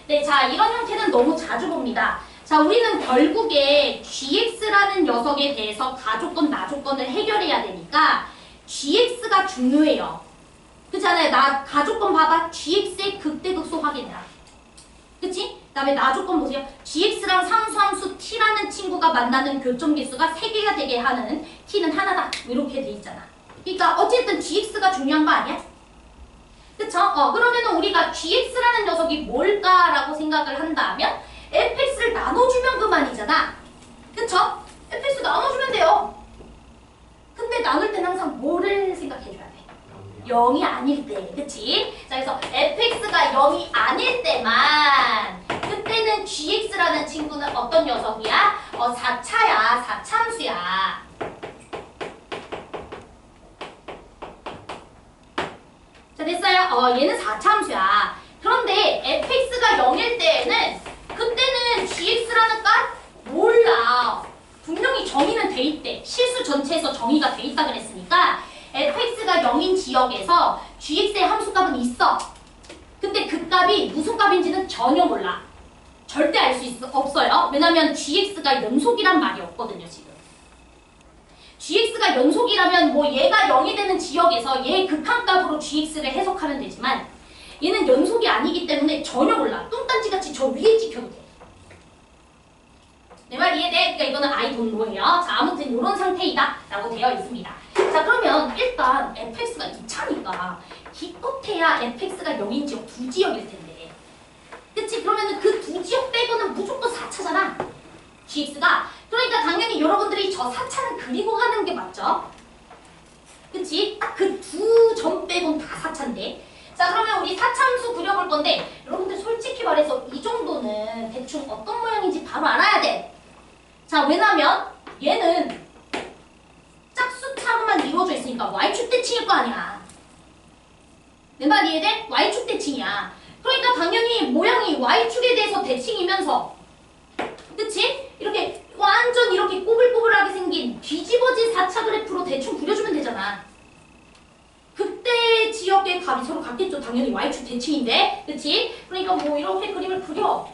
네, 자, 이런 형태는 너무 자주 봅니다. 자, 우리는 결국에 gx라는 녀석에 대해서 가조건, 나조건을 해결해야 되니까 gx가 중요해요. 그렇잖아요. 나 가조건 봐봐. gx의 극대극소 확인해라. 그치? 그 다음에 나조건 보세요. gx랑 상수함수 t라는 친구가 만나는 교점계수가 3개가 되게 하는 t는 하나다. 이렇게 돼 있잖아. 그러니까 어쨌든 gx가 중요한 거 아니야? 그쵸? 그러면은 우리가 gx라는 녀석이 뭘까라고 생각을 한다면 fx를 나눠주면 그만이잖아. 그쵸? fx 나눠주면 돼요. 근데 나눌 땐 항상 뭐를 생각해줘야 돼? 0이 아닐 때, 그치? 자, 그래서 fx가 0이 아닐 때만 그때는 gx라는 친구는 어떤 녀석이야? 4차야. 4참수야. 자, 됐어요? 얘는 4참수야. 그런데 fx가 0일 때에는 그때는 gx라는 값 몰라. 분명히 정의는 돼 있대. 실수 전체에서 정의가 돼 있다 그랬으니까 fx가 0인 지역에서 gx의 함수값은 있어. 근데 그 값이 무슨 값인지는 전혀 몰라. 절대 알 수 없어요. 왜냐면 gx가 연속이란 말이 없거든요, 지금. gx가 연속이라면 뭐 얘가 0이 되는 지역에서 얘 극한값으로 gx를 해석하면 되지만 얘는 연속이 아니기 때문에 전혀 몰라. 뚱딴지같이 저 위에 찍혀도 돼. 내 말 이해돼? 그러니까 이거는 I don't know예요. 자, 아무튼 이런 상태이다 라고 되어 있습니다. 자, 그러면 일단 fx가 2차니까 기껏해야 fx가 0인 지역 두 지역일 텐데, 그치? 그러면은 그 두 지역 빼고는 무조건 4차잖아, gx가. 그러니까 당연히 여러분들이 저 4차는 그리고 가는 게 맞죠? 그치? 딱 그 두 점 빼고는 다 4차인데. 자, 그러면 우리 4참수 그려볼 건데 여러분들 솔직히 말해서 이 정도는 대충 어떤 모양인지 바로 알아야 돼. 자, 왜냐면 얘는 짝수차로만 이루어져 있으니까 y축 대칭일 거 아니야. 내 말 이해돼? y축 대칭이야. 그러니까 당연히 모양이 y축에 대해서 대칭이면서, 그치? 이렇게 완전 이렇게 꼬불꼬불하게 생긴 뒤집어진 4차 그래프로 대충 그려주면 되잖아. 그때 지역의 값이 서로 같겠죠. 당연히 y축 대칭인데, 그치? 그러니까 뭐 이렇게 그림을 그려.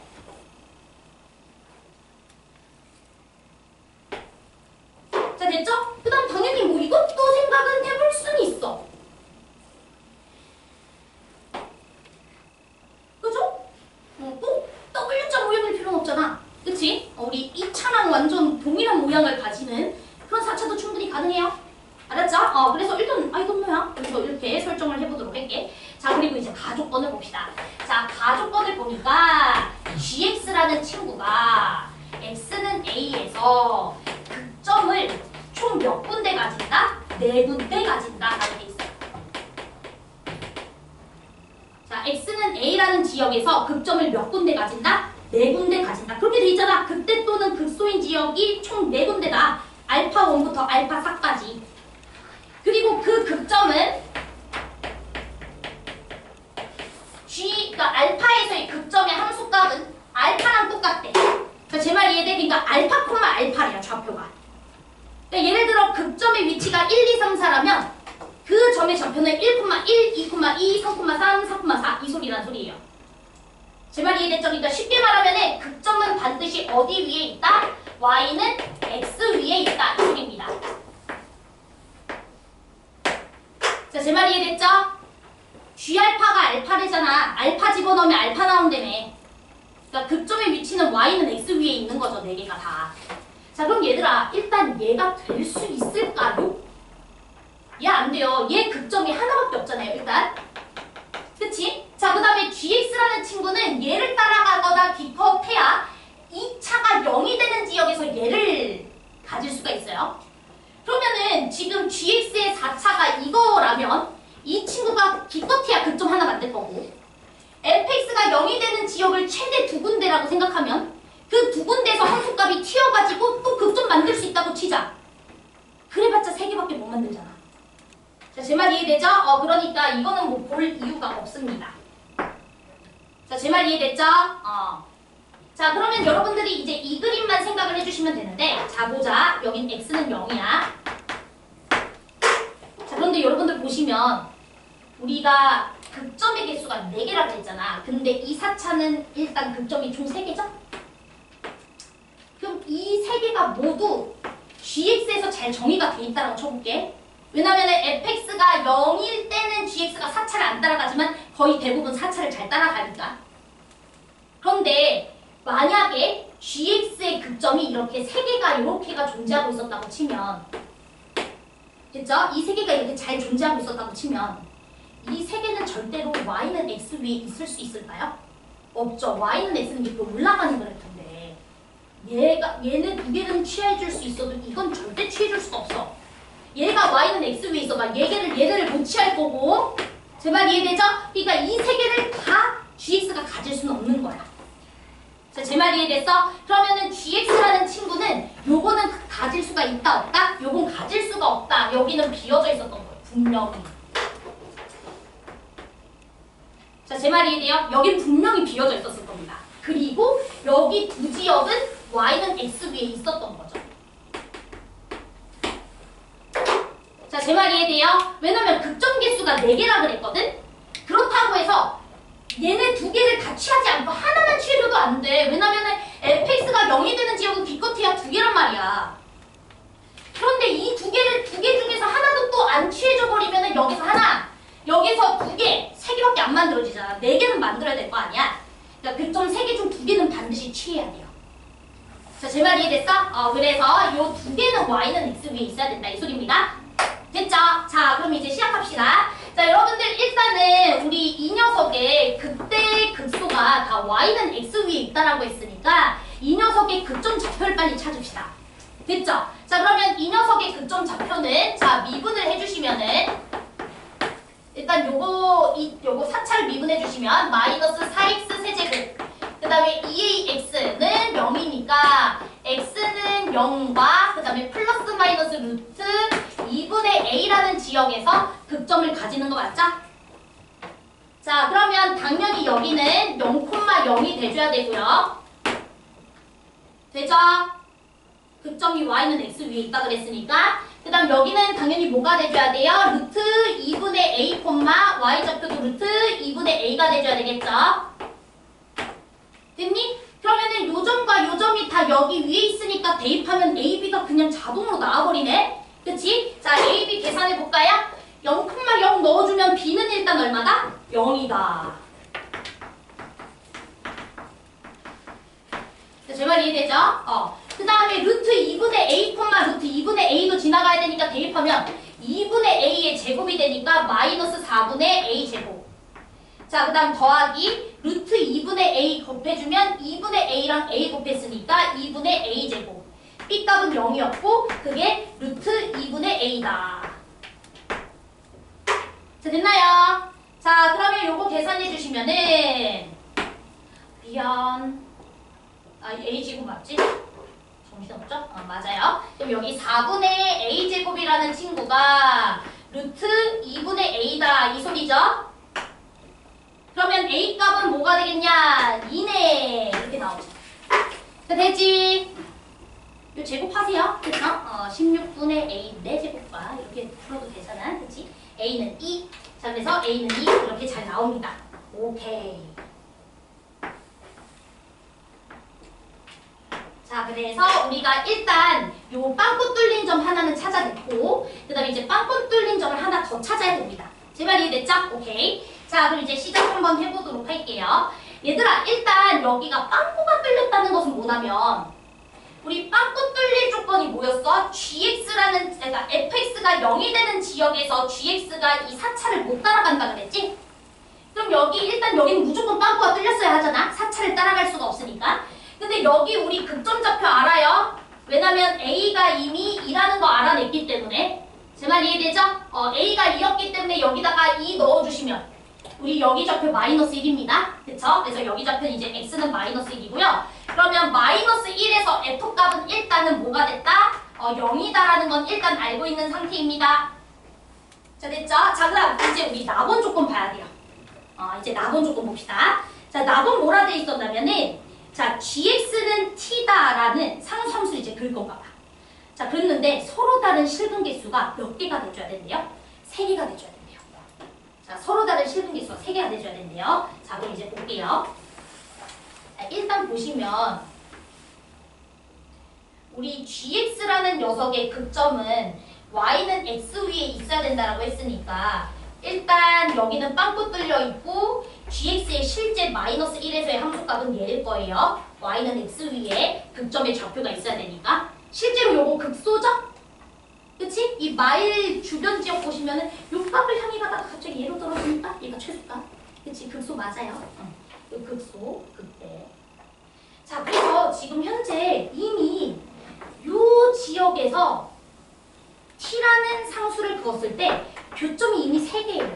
자, 됐죠? 그 다음 당연히 뭐 이것도 생각은 해볼 수는 있어. 그죠? 꼭 W자 모양일 필요는 없잖아. 그치? 우리 2차랑 완전 동일한 모양을 가지는 그런 4차도 충분히 가능해요. 알았죠? 그래서 일단 아이돈노야. 그래서 이렇게 설정을 해보도록 할게. 자, 그리고 이제 가족권을 봅시다. 자, 가족권을 보니까 gx라는 친구가 x는 a에서 극점을 총 몇 군데 가진다? 4군데 가진다 라고 돼 있어요. 자, x는 a라는 지역에서 극점을 몇 군데 가진다? 4군데 가진다. 그렇게 돼 있잖아. 극대 또는 극소인 지역이 총 4군데다. 알파 1부터 알파 4까지. 그리고 그 극점은 그러니까 알파에서의 극점의 함수값은 알파랑 똑같대. 자, 제 말 이해돼? 그러니까 알파, 알파래요, 좌표가. 그러니까 예를 들어 극점의 위치가 1, 2, 3, 4라면 그 점의 좌표는 1, 1, 2, 2, 3, 3, 4, 4 이 소리란 소리예요. 제 말 이해됐죠? 그러니까 쉽게 말하면 극점은 반드시 어디 위에 있다? y는 x 위에 있다 이 소리입니다. 자, 제 말 이해됐죠? G알파가 알파래잖아. 알파 집어넣으면 알파 나온다며. 그러니까 극점의 위치는 y는 x 위에 있는 거죠. 4개가 다. 자, 그럼 얘들아, 일단 얘가 될 수 있을까요? 얘 안 돼요. 얘 극점이 하나밖에 없잖아요, 일단. 그치? 자, 그 다음에 gx라는 친구는 얘를 따라가거나 기껏해야 2차가 0이 되는 지역에서 얘를 가질 수가 있어요. 그러면은 지금 gx의 4차가 이거라면 이 친구가 기껏해야 극점 하나 만들 거고, fx가 0이 되는 지역을 최대 2군데라고 생각하면 그 2군데에서 함수값이 튀어가지고 또 극점 만들 수 있다고 치자. 그래봤자 3개밖에 못 만들잖아. 자, 제 말 이해되죠? 그러니까 이거는 뭐 볼 이유가 없습니다. 자, 제 말 이해됐죠? 자, 그러면 여러분들이 이제 이 그림만 생각을 해주시면 되는데, 자, 보자. 여긴 x는 0이야. 자, 그런데 여러분들 보시면 우리가 극점의 개수가 4개라고 했잖아. 근데 이 4차는 일단 극점이 총 3개죠? 그럼 이 3개가 모두 gx에서 잘 정의가 돼 있다고 쳐볼게. 왜냐면 fx가 0일 때는 gx가 4차를 안 따라가지만 거의 대부분 4차를 잘 따라가니까. 그런데 만약에 gx의 극점이 이렇게 3개가 이렇게가 존재하고 있었다고 치면, 됐죠? 이 3개가 이렇게 잘 존재하고 있었다고 치면 이 3개는 절대로 y는 x 위에 있을 수 있을까요? 없죠. y는 x는 이렇게 올라가는 그래프인데 얘는 2개는 취해줄 수 있어도 이건 절대 취해줄 수가 없어. 얘가 y는 x 위에 있어. 막 얘를 못 취할 거고. 제 말 이해되죠? 그러니까 이 3개를 다 gx가 가질 수는 없는 거야. 자, 제 말 이해됐어? 그러면은 gx라는 친구는 요거는 가질 수가 있다 없다? 요건 가질 수가 없다. 여기는 비어져 있었던 거예요. 분명히. 자, 제 말 이해돼요? 여긴 분명히 비어져 있었을 겁니다. 그리고 여기 두 지역은 y는 x 위에 있었던 거죠. 자, 제 말 이해돼요? 왜냐면 극점 개수가 4개라 그랬거든? 그렇다고 해서 얘네 두 개를 다 취하지 않고 하나만 취해줘도 안 돼. 왜냐면은 fx가 0이 되는 지역은 기껏해야 2개란 말이야. 그런데 이 두 개 중에서 하나도 또 안 취해져 버리면은 여기서 하나, 여기서 2개, 3개밖에 안 만들어지잖아. 4개는 만들어야 될 거 아니야? 그러니까 극점 3개 중 2개는 반드시 취해야 돼요. 자, 제 말 이해됐어? 그래서 요 2개는 y는 x 위에 있어야 된다. 이 소리입니다. 됐죠? 자, 그럼 이제 시작합시다. 자, 여러분들 일단은 우리 이 녀석의 극대 극소가 다 y는 x 위에 있다라고 했으니까 이 녀석의 극점 좌표를 빨리 찾읍시다. 됐죠? 자, 그러면 이 녀석의 극점 좌표는 자, 미분을 해주시면은 일단 요거 4차를 미분해 주시면 마이너스 4x 세제곱 그 다음에 2ax는 0이니까 x는 0과 그 다음에 플러스 마이너스 루트 2분의 a라는 지역에서 극점을 가지는 거 맞죠? 자, 그러면 당연히 여기는 0,0이 돼줘야 되고요. 되죠? 극점이 y는 x 위에 있다 그랬으니까 그 다음 여기는 당연히 뭐가 돼줘야 돼요? 루트 2분의 a, y좌표도 루트 2분의 a가 돼줘야 되겠죠? 됐니? 그러면은 요 점과 요 점이 다 여기 위에 있으니까 대입하면 a, b가 그냥 자동으로 나와버리네? 그치? 자, a, b 계산해볼까요? 0,0 넣어주면 b는 일단 얼마다? 0이다. 제 말 이해되죠? 그 다음에 루트 2분의 a, 루트 2분의 a도 지나가야 되니까 대입하면 2분의 a의 제곱이 되니까 마이너스 4분의 a 제곱. 자, 그 다음 더하기 루트 2분의 a 곱해주면 2분의 a랑 a 곱했으니까 2분의 a 제곱. b 값은 0이었고 그게 루트 2분의 a다. 자, 됐나요? 자, 그러면 요거 계산해주시면은 미안. a제곱 맞지? 정신없죠? 맞아요. 그럼 여기 4분의 a제곱이라는 친구가 루트 2분의 a다 이 소리죠? 그러면 a 값은 뭐가 되겠냐? 2네 이렇게 나오죠. 자, 되지? 요 제곱하세요. 그쵸? 16분의 a 4제곱과 이렇게 풀어도 되잖아. 그치? a는 2. 자, 그래서 a는 2 이렇게 잘 나옵니다. 오케이. 자, 그래서 우리가 일단 요 빵꾸 뚫린 점 하나는 찾아냈고 그 다음에 이제 빵꾸 뚫린 점을 하나 더 찾아야 됩니다. 제 말 이해됐죠? 오케이. 자, 그럼 이제 시작 한번 해보도록 할게요. 얘들아, 일단 여기가 빵꾸가 뚫렸다는 것은 뭐냐면 우리 빵꾸 뚫릴 조건이 뭐였어? gx라는, 그러니까 fx가 0이 되는 지역에서 gx가 이 4차를 못 따라간다 그랬지? 그럼 일단 여기는 무조건 빵꾸가 뚫렸어야 하잖아? 4차를 따라갈 수가 없으니까. 근데 여기 우리 극점 좌표 알아요? 왜냐면 a가 이미 2라는 거 알아냈기 때문에. 제 말 이해되죠? a가 2였기 때문에 여기다가 2 넣어주시면 우리 여기 좌표 마이너스 1입니다. 그쵸? 그래서 여기 좌표는 이제 x는 마이너스 1이고요. 그러면 마이너스 1에서 f값은 일단은 뭐가 됐다? 0이다라는 건 일단 알고 있는 상태입니다. 자, 됐죠? 자, 그럼 이제 우리 나번 조건 봐야 돼요. 이제 나번 조건 봅시다. 자, 나번 뭐라 돼 있었냐면은 자, gx는 t다라는 상수함수를 이제 그릴 건가 봐. 자, 그랬는데 서로 다른 실분 개수가 몇 개가 돼줘야 된대요? 3개가 돼줘야 된대요. 자, 서로 다른 실분 개수가 3개가 돼줘야 된대요. 자, 그럼 이제 볼게요. 자, 일단 보시면 우리 gx라는 녀석의 극점은 y는 x 위에 있어야 된다라고 했으니까 일단 여기는 빵꾸 뚫려 있고 gx의 실제 마이너스 1에서의 함수값은 얘일 거예요. y는 x 위에 극점의 좌표가 있어야 되니까. 실제로 요거 극소죠? 그치? 이 마일 주변 지역 보시면은 요 값을 향해 가다가 갑자기 얘로 떨어지니까 얘가 최소값. 그치? 극소 맞아요. 요 극소, 극대. 자, 그래서 지금 현재 이미 요 지역에서 t라는 상수를 그었을 때 교점이 이미 3개예요.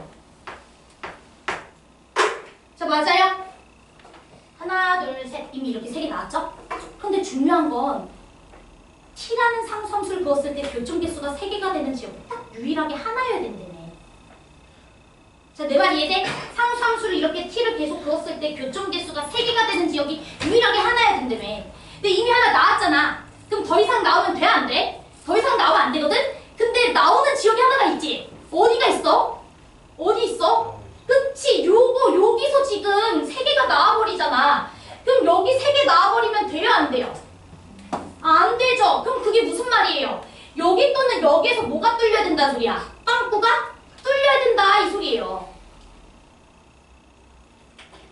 자, 맞아요? 하나, 하나, 둘, 셋 이미 이렇게 세 개 나왔죠? 근데 중요한 건 t라는 상수함수를 그었을 때 교점 개수가 3개가 되는 지역이 딱 유일하게 하나여야 된다네. 자, 내 말 이해돼? 상수함수를 이렇게 t를 계속 그었을 때 교점 개수가 3개가 되는 지역이 유일하게 하나여야 된다며. 근데 이미 하나 나왔잖아. 그럼 더 이상 나오면 돼? 안 돼? 더 이상 나오면 안 되거든? 근데 나오는 지역이 하나가 있지? 어디가 있어? 어디 있어? 그치? 요거 여기서 지금 3개가 나와버리잖아. 그럼 여기 3개 나와버리면 돼요? 안 돼요? 안 되죠? 그럼 그게 무슨 말이에요? 여기 또는 여기에서 뭐가 뚫려야 된다는 소리야? 빵꾸가 뚫려야 된다 이 소리예요.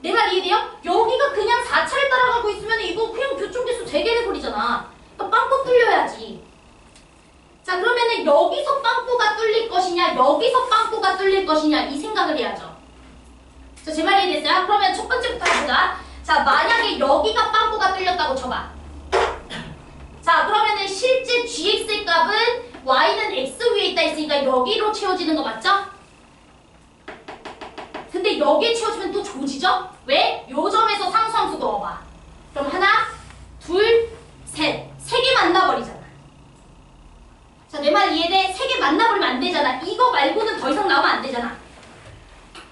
내 말 이해돼요? 여기가 그냥 4차를 따라가고 있으면 이거 그냥 교점개수 3개 돼버리잖아. 그러니까 빵꾸 뚫려야지. 자, 그러면은 여기서 빵꾸가 뚫릴 것이냐 여기서 빵꾸가 뚫릴 것이냐 이 생각을 해야죠. 자, 제 말 이해됐어요? 그러면 첫 번째부터 해보자. 자, 만약에 여기가 빵꾸가 뚫렸다고 쳐봐. 자, 그러면은 실제 gx의 값은 y는 x 위에 있다 했으니까 여기로 채워지는 거 맞죠? 근데 여기에 채워지면 또 조지죠? 왜? 요 점에서 상수함수 넣어봐. 그럼 하나, 둘, 셋. 3개 만나버리잖아. 자, 내 말 이해돼? 3개 만나버리면 안 되잖아. 이거 말고는 더 이상 나오면 안 되잖아.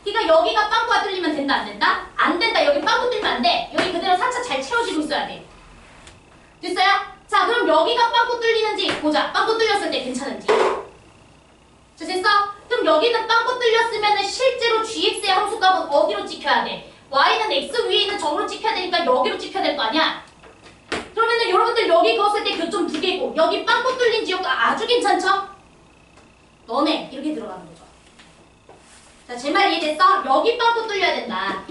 그러니까 여기가 빵꾸가 뚫리면 된다, 안 된다? 안 된다. 여기 빵꾸 뚫리면 안 돼. 여기 그대로 4차 잘 채워지고 있어야 돼. 됐어요? 자, 그럼 여기가 빵꾸 뚫리는지 보자. 빵꾸 뚫렸을 때 괜찮은지. 자, 됐어? 그럼 여기는 빵꾸 뚫렸으면 실제로 gx의 함수값은 어디로 찍혀야 돼? y는 x 위에 있는 점으로 찍혀야 되니까 여기로 찍혀야 될 거 아니야? 그러면은 여러분들 여기 그었을 때 교점 2개고 여기 빵꾸 뚫린 지역도 아주 괜찮죠? 너네 이렇게 들어가는 거죠. 자, 제 말 이해됐어? 여기 빵꾸 뚫려야 된다.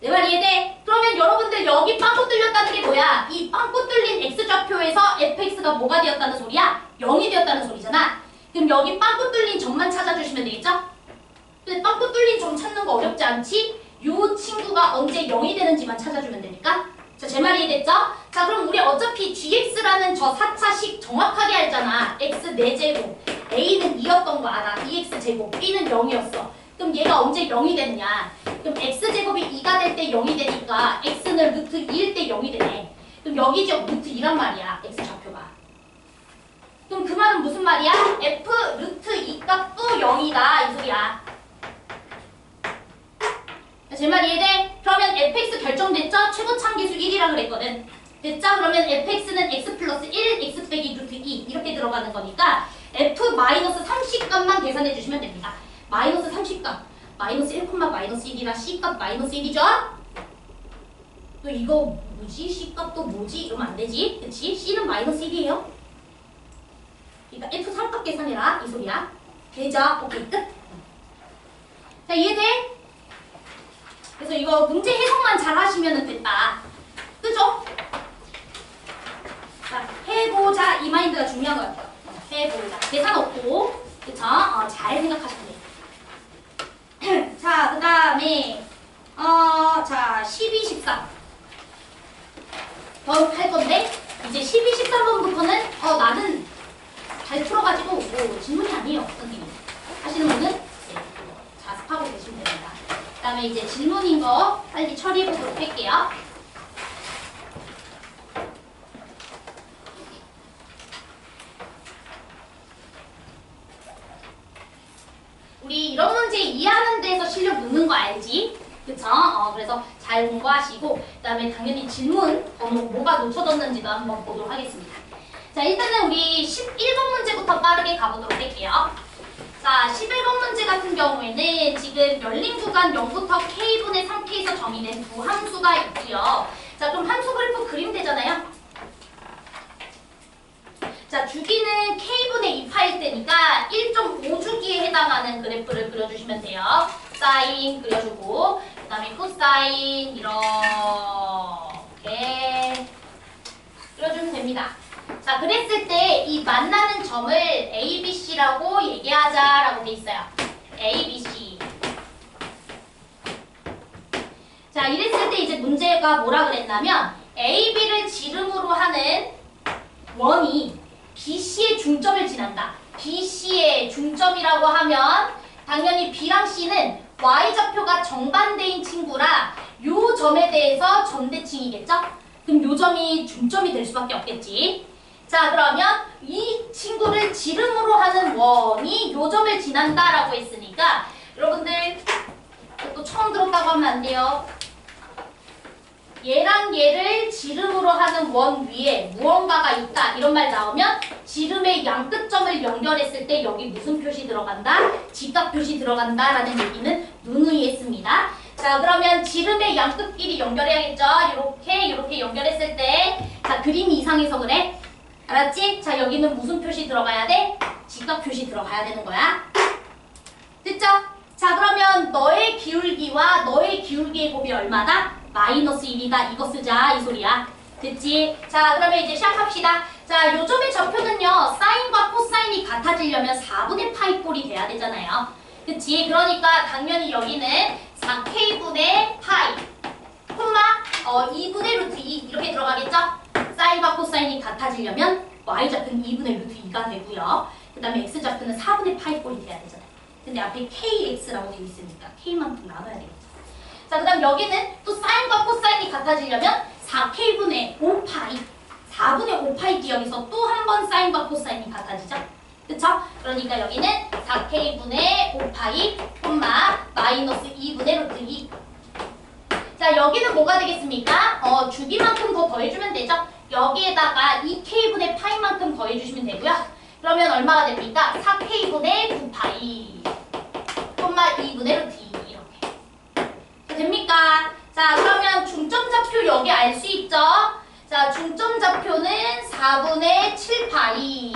내 말 이해돼? 그러면 여러분들 여기 빵꾸 뚫렸다는 게 뭐야? 이 빵꾸 뚫린 x좌표에서 fx가 뭐가 되었다는 소리야? 0이 되었다는 소리잖아. 그럼 여기 빵꾸 뚫린 점만 찾아주시면 되겠죠? 근데 빵꾸 뚫린 점 찾는 거 어렵지 않지? 요 친구가 언제 0이 되는지만 찾아주면 되니까. 자, 제 말 이해됐죠? 자, 그럼 우리 어차피 gx라는 저 4차식 정확하게 알잖아. x 4제곱, a는 2였던 거 알아. 2x제곱, b는 0이었어. 그럼 얘가 언제 0이 됐냐? 그럼 x제곱이 2가 될 때 0이 되니까 x는 루트 2일 때 0이 되네. 그럼 여기 지역 루트 2란 말이야. x좌표가. 그럼 그 말은 무슨 말이야? f 루트 2 값도 0이다 이 소리야. 제 말 이해돼? 그러면 fx 결정됐죠? 최고참계수 1이라 그랬거든. 됐죠? 그러면 fx는 x 플러스 1, x 빼기 루트 2 이렇게 들어가는 거니까 f 마이너스 30값만 계산해 주시면 됩니다. 마이너스 30값 마이너스 1, 마이너스 1이라 c값 마이너스 1이죠? 또 이거 뭐지? c값도 뭐지? 이러면 안 되지? 그치? c는 마이너스 1이에요. 그러니까 f 3값 계산해라 이 소리야. 되죠? 오케이 끝. 자, 이해돼? 그래서 이거 문제 해석만 잘 하시면 됐다. 그죠? 자, 해보자 이 마인드가 중요한 것 같아요. 해보자. 계산 없고 그쵸? 잘 생각하시면 돼요. 자, 그 다음에 자 12, 13 더 할 건데 이제 12, 13번부터는 나는 잘 풀어가지고 뭐 질문이 아니에요. 선생님 하시는 분은 네, 자습하고 계시면 됩니다. 그 다음에 이제 질문인 거 빨리 처리해보도록 할게요. 우리 이런 문제 이해하는 데서 실력 넣는 거 알지? 그쵸? 그래서 잘 공부하시고 그 다음에 당연히 질문 뭐가 놓쳐졌는지도 한번 보도록 하겠습니다. 자, 일단은 우리 11번 문제부터 빠르게 가보도록 할게요. 자, 11번 문제 같은 경우에는 지금 열린 구간 0부터 k분의 3k에서 정의된 두 함수가 있고요. 자, 그럼 함수 그래프 그리면 되잖아요. 자, 주기는 k분의 2파일 때니까 1.5주기에 해당하는 그래프를 그려주시면 돼요. 사인 그려주고 그 다음에 코사인 이렇게 그려주면 됩니다. 자, 그랬을 때 이 만나는 점을 A, B, C라고 얘기하자라고 돼 있어요. A, B, C. 자, 이랬을 때 이제 문제가 뭐라 그랬냐면 A, B를 지름으로 하는 원이 B, C의 중점을 지난다. B, C의 중점이라고 하면 당연히 B랑 C는 Y좌표가 정반대인 친구라 요 점에 대해서 점대칭이겠죠? 그럼 요 점이 중점이 될 수밖에 없겠지. 자, 그러면 이 친구를 지름으로 하는 원이 요 점을 지난다라고 했으니까 여러분들 또 처음 들었다고 하면 안 돼요. 얘랑 얘를 지름으로 하는 원 위에 무언가가 있다 이런 말 나오면 지름의 양 끝점을 연결했을 때 여기 무슨 표시 들어간다? 직각 표시 들어간다 라는 얘기는 누누이 했습니다. 자, 그러면 지름의 양 끝끼리 연결해야겠죠? 이렇게 연결했을 때 자, 그림이 이상해서 그래. 알았지? 자, 여기는 무슨 표시 들어가야 돼? 직각 표시 들어가야 되는 거야. 됐죠? 자, 그러면 너의 기울기와 너의 기울기의 곱이 얼마다? 마이너스 1이다. 이거 쓰자. 이 소리야. 됐지? 자, 그러면 이제 시작합시다. 자, 요점의 좌표는요. 사인과 코사인이 같아지려면 4분의 파이 꼴이 돼야 되잖아요. 그치? 그러니까 당연히 여기는 4k분의 파이 콤마 2분의 루트 2 이렇게 들어가겠죠? 사인과 코사인이 같아지려면 y좌표는 2분의 루트 2가 되고요. 그 다음에 x좌표는 4분의 파이 꼴이 돼야 되잖아요. 근데 앞에 kx라고 되어 있으니까 k만큼 나눠야 되겠죠. 자, 그 다음 여기는 또 사인과 코사인이 같아지려면 4k분의 5파이 4분의 5파이 기억에서 또 한 번 사인과 코사인이 같아지죠. 그쵸? 그러니까 여기는 4k분의 5파이 콤마 마이너스 2분의 루트 2. 자, 여기는 뭐가 되겠습니까? 주기만큼 더 더해주면 되죠. 여기에다가 2k분의 파이만큼 더해주시면 되고요. 그러면 얼마가 됩니까? 4k분의 9파이 콤마 2분의 루트 2 이렇게 됩니까? 자, 그러면 중점좌표 여기 알 수 있죠? 자, 중점좌표는 4분의 7파이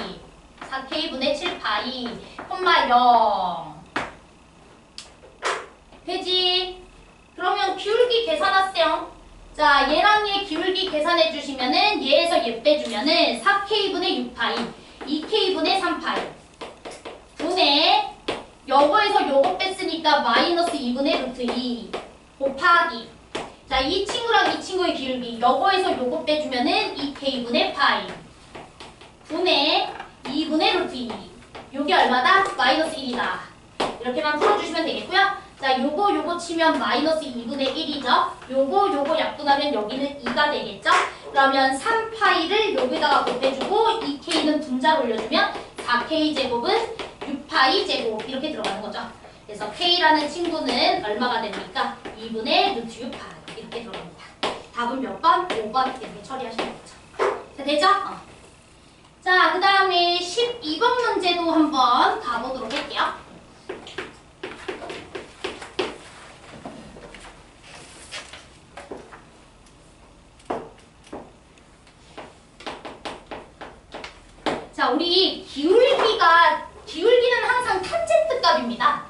4k분의 7파이 콤마 0 되지? 그러면 기울기 계산하세요. 자, 얘랑 얘 기울기 계산해 주시면은 얘에서 얘 빼주면은 4k분의 6파이 2k분의 3파이 분의 요거에서 요거 뺐으니까 마이너스 2분의 루트 2 곱하기 자, 이 친구랑 이 친구의 기울기 요거에서 요거 빼주면은 2k분의 파이 분의 2분의 루트 2 요게 얼마다? 마이너스 1이다. 이렇게만 풀어주시면 되겠고요. 자, 요거 치면 마이너스 2분의 1이죠. 요거 약분하면 여기는 2가 되겠죠. 그러면 3파이를 여기다가 곱해주고 2k는 분자로 올려주면 4k제곱은 6파이 제곱 이렇게 들어가는 거죠. 그래서 k라는 친구는 얼마가 됩니까? 2분의 루트 6파이 이렇게 들어갑니다. 답은 몇 번? 5번 이렇게 처리하시면 되죠. 자, 되죠? 자, 그 다음에 12번 문제도 한번 가보도록 할게요. 자, 우리 기울기는 항상 탄젠트 값입니다.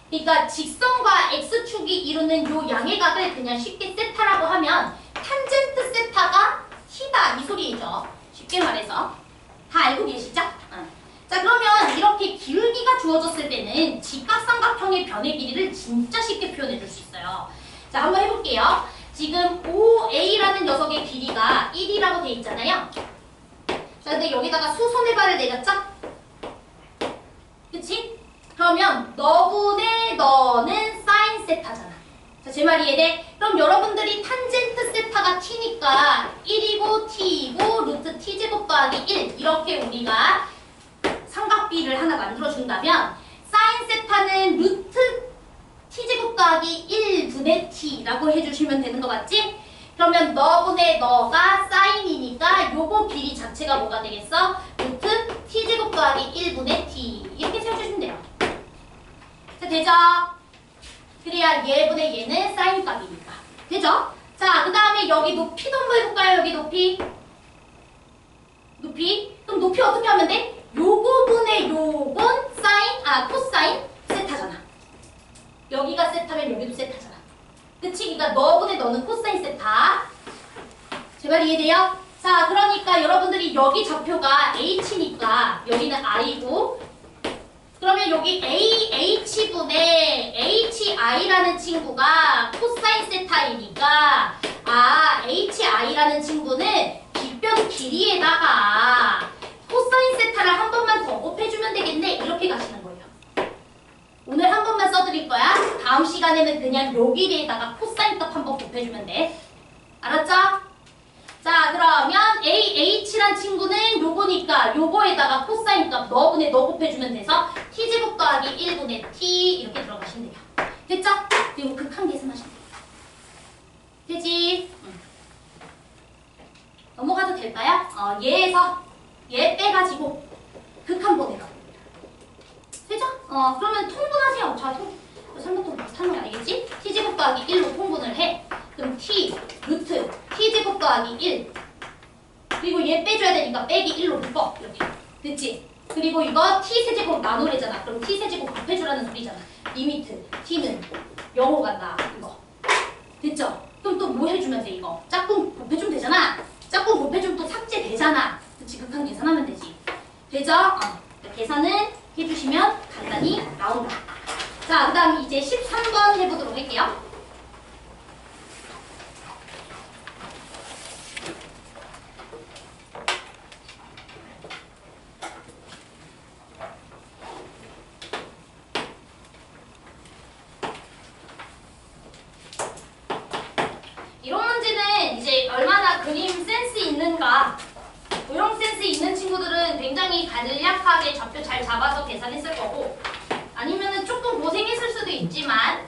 그러니까 직선과 x축이 이루는 요 양의 각을 그냥 쉽게 세타라고 하면 탄젠트 세타가 t다 이 소리죠. 쉽게 말해서 다 알고 계시죠? 자, 그러면 이렇게 기울기가 주어졌을 때는 직각삼각형의 변의 길이를 진짜 쉽게 표현해 줄 수 있어요. 자, 한번 해볼게요. 지금 OA라는 녀석의 길이가 1이라고 돼 있잖아요. 자, 근데 여기다가 수선의 발을 내렸죠? 그치? 그러면 너분의 너는 사인 세타잖아. 자, 제 말이 이해돼? 그럼 여러분들이 탄젠트 세타가 t니까 1이고 t이고 루트 t제곱 더하기 1 이렇게 우리가 삼각비를 하나 만들어준다면 사인 세타는 루트 t제곱 더하기 1분의 t라고 해주시면 되는 거 맞지? 그러면 너분의 너가 사인이니까 요거 길이 자체가 뭐가 되겠어? 루트 t제곱 더하기 1분의 t 이렇게 세워주시면 돼요. 자, 되죠? 그래야 얘분의 얘는 사인 값이니까. 되죠? 자, 그 다음에 여기 높이도 한번 해볼까요? 여기 높이. 그럼 높이 어떻게 하면 돼? 요거 분의 요건 코사인 세타잖아. 여기가 세타면 여기도 세타잖아. 그치? 그러니까 너분의 너는 코사인 세타. 제 말 이해돼요? 자, 그러니까 여러분들이 여기 좌표가 h니까 여기는 i고 그러면 여기 AH분의 HI라는 친구가 코사인 세타이니까 HI라는 친구는 빗변 길이에다가 코사인 세타를 한 번만 더 곱해주면 되겠네. 이렇게 가시는 거예요. 오늘 한 번만 써드릴 거야. 다음 시간에는 그냥 요 길이에다가 코사인 값 한번 곱해주면 돼. 알았죠? 자, 그러면 AH란 친구는 요거니까 요거에다가 코사인 값 너분의 너 곱해주면 돼서 t제곱 더하기 1분의 t 이렇게 들어가시면 돼요. 됐죠? 그리고 극한 계산하시면 돼요. 되지? 넘어가도 될까요? 얘에서 얘 빼가지고 극한 보내라. 되죠? 그러면 통분하세요. 자, 삼각형 비슷한 거 알겠지? t제곱 더하기 1로 통분을 해. 그럼 t, 루트, t제곱 더하기 1. 그리고 얘 빼줘야 되니까 빼기 1로 묶어. 이렇게. 됐지? 그리고 이거 t세제곱 나누래잖아. 그럼 t세제곱 곱해주라는 소리잖아. 리미트, t는 0로 간다. 이거. 됐죠? 그럼 또 뭐 해주면 돼, 이거? 짝꿍 곱해주면 되잖아. 짝꿍 곱해주면 또 삭제되잖아. 그치? 극한 계산하면 되지. 되죠? 계산은 해주시면 간단히 나온다. 자, 그 다음 이제 13번 해보도록 할게요. 이런 문제는 이제 얼마나 그림 센스 있는가, 도형 센스 있는 친구들은 굉장히 간략하게 좌표 잘 잡아서 계산했을 거고, 아니면은 조금 고생했을 수도 있지만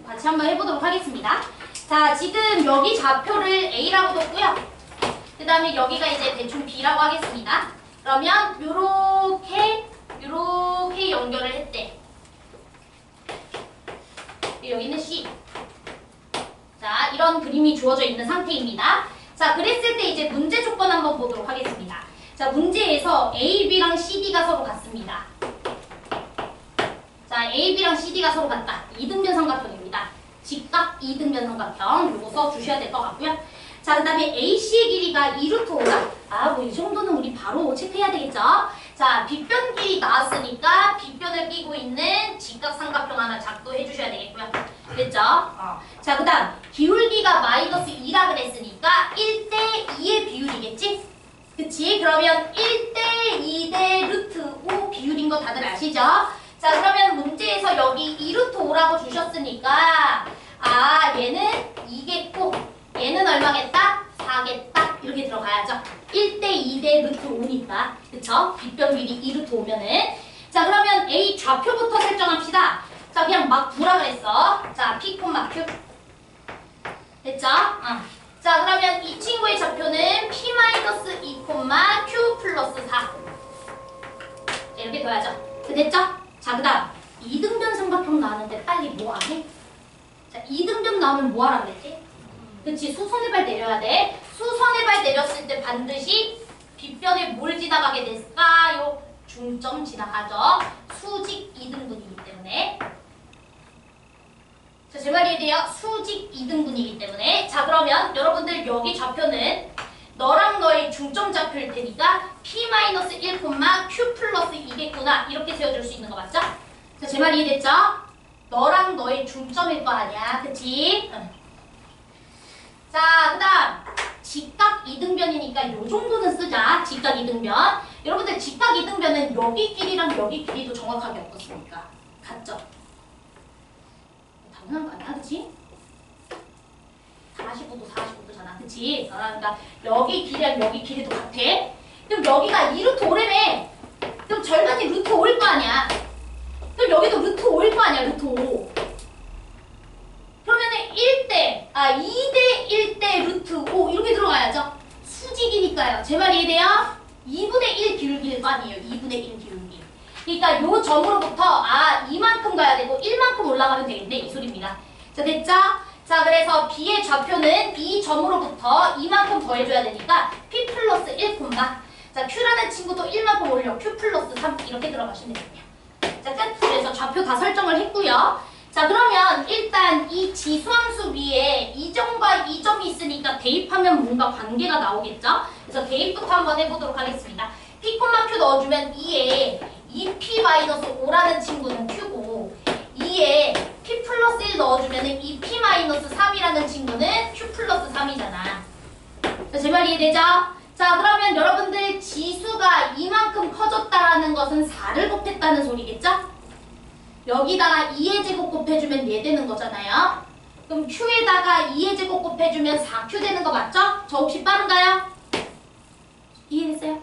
같이 한번 해보도록 하겠습니다. 자, 지금 여기 좌표를 A라고 뒀고요. 그 다음에 여기가 이제 대충 B라고 하겠습니다. 그러면 요렇게 연결을 했대. 여기는 C. 자, 이런 그림이 주어져 있는 상태입니다. 자, 그랬을 때 이제 문제 조건 한번 보도록 하겠습니다. 자, 문제에서 A, B랑 CD가 서로 같습니다. 자, A, B랑 CD가 서로 같다. 이등변 삼각형입니다. 직각 이등변 삼각형. 요거 써주셔야 될 것 같고요. 자, 그 다음에 AC의 길이가 2루트 5다. 뭐 이 정도는 우리 바로 체크해야 되겠죠? 자, 빗변 길이 나왔으니까 빗변을 끼고 있는 직각 삼각형 하나 작도해 주셔야 되겠고요. 됐죠? 자, 그 다음 기울기가 마이너스 2라 그랬으니까 1대2의 비율이겠지? 그치? 그러면 1대2 대 루트 5 비율인 거 다들 아시죠? 자, 그러면 문제에서 여기 2루트 5라고 주셨으니까 얘는 2겠고 얘는 얼마겠다? 4겠다. 이렇게 들어가야죠. 1대2 대 루트 5니까. 그쵸? 빗변 길이 2루트 5면은. 자, 그러면 A 좌표부터 설정합시다. 자, 그냥 막 두라 그랬어. 자, P, Q. 됐죠? 자, 그러면 이 친구의 좌표는 P-2, Q 플러스 4. 자, 이렇게 둬야죠. 됐죠? 자, 그 다음 2등변 삼각형 나왔는데 빨리 뭐 안 해? 자, 2등변 나오면 뭐 하라 그랬지? 그치, 수선의 발 내려야 돼. 수선의 발 내렸을 때 반드시 빗변에 뭘 지나가게 됐을까요? 중점 지나가죠. 수직 2등분이기 때문에. 자, 제 말이 돼요. 수직 2등분이기 때문에. 자, 그러면 여러분들 여기 좌표는 너랑 너의 중점 좌표일 테니까 P-1, Q 플러스 2겠구나. 이렇게 세워줄 수 있는 거 맞죠? 자, 제 말 이해됐죠? 너랑 너의 중점일 거 아니야. 그치? 자, 그 다음 직각 이등변이니까 요 정도는 쓰자. 직각 이등변. 여러분들 직각 이등변은 여기 길이랑 여기 길이도 정확하게 어떻습니까? 같죠? 당연한 거 아니야? 그치? 45도 45도잖아. 그치? 그러니까 여기 길이랑 여기 길이도 같아. 그럼 여기가 2루트 5래매. 그럼 절반이 루트 5일 거 아니야. 그럼 여기도 루트 5일 거 아니야. 루트 5. 그러면은 2대 1대 루트 5 이렇게 들어가야죠. 수직이니까요. 제 말 이해돼요? 2분의 1 기울기일 거 아니에요. 2분의 1 기울기. 그러니까 요 점으로부터 이만큼 가야 되고 1만큼 올라가면 되겠네. 이 소리입니다. 자, 됐죠? 자, 그래서 B의 좌표는 이 점으로부터 이만큼 더해줘야 되니까 P 플러스 1, 자, Q라는 친구도 1만큼 올려. Q 플러스 3 이렇게 들어가시면 되거든요. 자, 끝. 그래서 좌표 다 설정을 했고요. 자, 그러면 일단 이 지수함수 위에 이 점과 이 점이 있으니까 대입하면 뭔가 관계가 나오겠죠? 그래서 대입부터 한번 해보도록 하겠습니다. P, Q 넣어주면 2에 2P-5라는 친구는 Q고 2에 P 플러스 1 넣어주면 2P-3이라는 친구는 Q 플러스 3이잖아. 자, 제 말 이해되죠? 자, 그러면 여러분들 지수가 이만큼 커졌다라는 것은 4를 곱했다는 소리겠죠? 여기다가 2의 제곱 곱해주면 얘 되는 거잖아요. 그럼 Q에다가 2의 제곱 곱해주면 4Q 되는 거 맞죠? 저 혹시 빠른가요? 이해됐어요?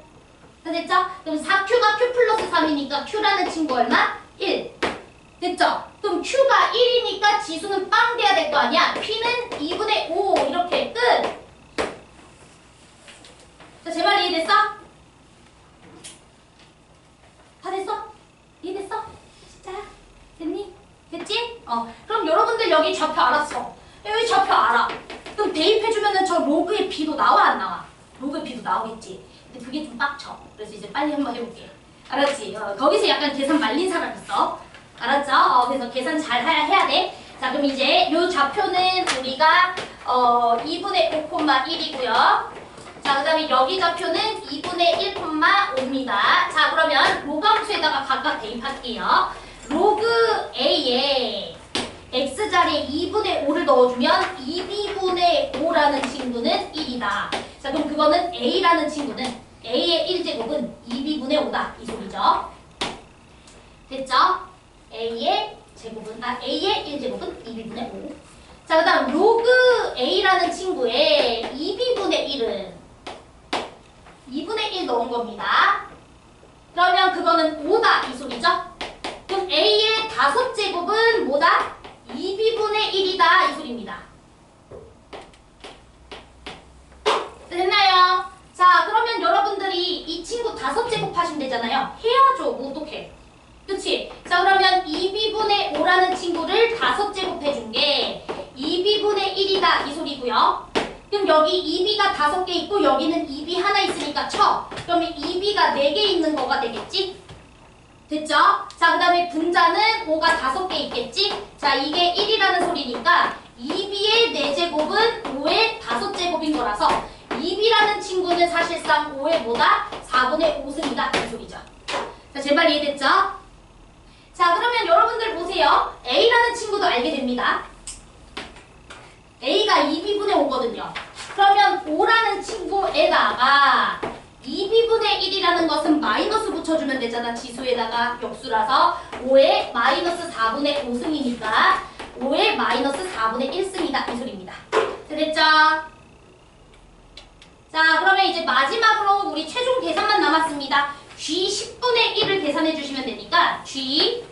다 됐죠? 그럼 4Q가 Q 플러스 3이니까 Q라는 친구 얼마? 1. 됐죠? 그럼 Q가 1이니까 지수는 빵 돼야 될 거 아니야? P는 2분의 5 이렇게 끝! 자, 제 말 이해됐어? 다 됐어? 이해됐어? 진짜야? 됐니? 됐지? 그럼 여러분들 여기 좌표 알았어. 여기 좌표 알아. 그럼 대입해주면은 저 로그의 B도 나와 안 나와? 로그의 B도 나오겠지. 근데 그게 좀 빡쳐. 그래서 이제 빨리 한번 해볼게. 알았지? 거기서 약간 계산 말린 사람 있어. 알았죠? 그래서 계산 잘 해야 돼. 자, 그럼 이제 요 좌표는 우리가 2분의 5,1이고요. 자, 그 다음에 여기 좌표는 2분의 1,5입니다. 자, 그러면 로그함수에다가 각각 대입할게요. 로그 A에 X자리에 2분의 5를 넣어주면 2B분의 5라는 친구는 1이다. 자, 그럼 그거는 A라는 친구는 A의 1제곱은 2B분의 5다. 이 소리죠. 됐죠? A의 1제곱은 2B분의 5. 자, 그 다음 로그 A라는 친구의 2B분의 1은 2분의 1 넣은 겁니다. 그러면 그거는 5다. 이 소리죠? 그럼 A의 5제곱은 뭐다? 2B분의 1이다. 이 소리입니다. 됐나요? 자, 그러면 여러분들이 이 친구 5제곱 하시면 되잖아요. 해야죠. 뭐 어떡해. 그치? 자, 그러면 2B분의 5라는 친구를 5제곱 해준 게 2B분의 1이다. 이 소리고요. 그럼 여기 2B가 5개 있고 여기는 2B 하나 있으니까 쳐. 그러면 2B가 4개 있는 거가 되겠지? 됐죠? 자, 그 다음에 분자는 5가 5개 있겠지? 자, 이게 1이라는 소리니까 2B의 4제곱은 5의 5제곱인 거라서 2B라는 친구는 사실상 5의 뭐다? 4분의 5승이다. 이 소리죠. 자, 제 말 이해됐죠? 자, 그러면 여러분들 보세요. A라는 친구도 알게 됩니다. A가 2B분의 5거든요. 그러면 5라는 친구에다가 2B분의 1이라는 것은 마이너스 붙여주면 되잖아. 지수에다가 역수라서 5의 마이너스 4분의 5승이니까 5의 마이너스 4분의 1승이다. 이 소리입니다. 됐죠? 자, 그러면 이제 마지막으로 우리 최종 계산만 남았습니다. G 10분의 1을 계산해 주시면 되니까 G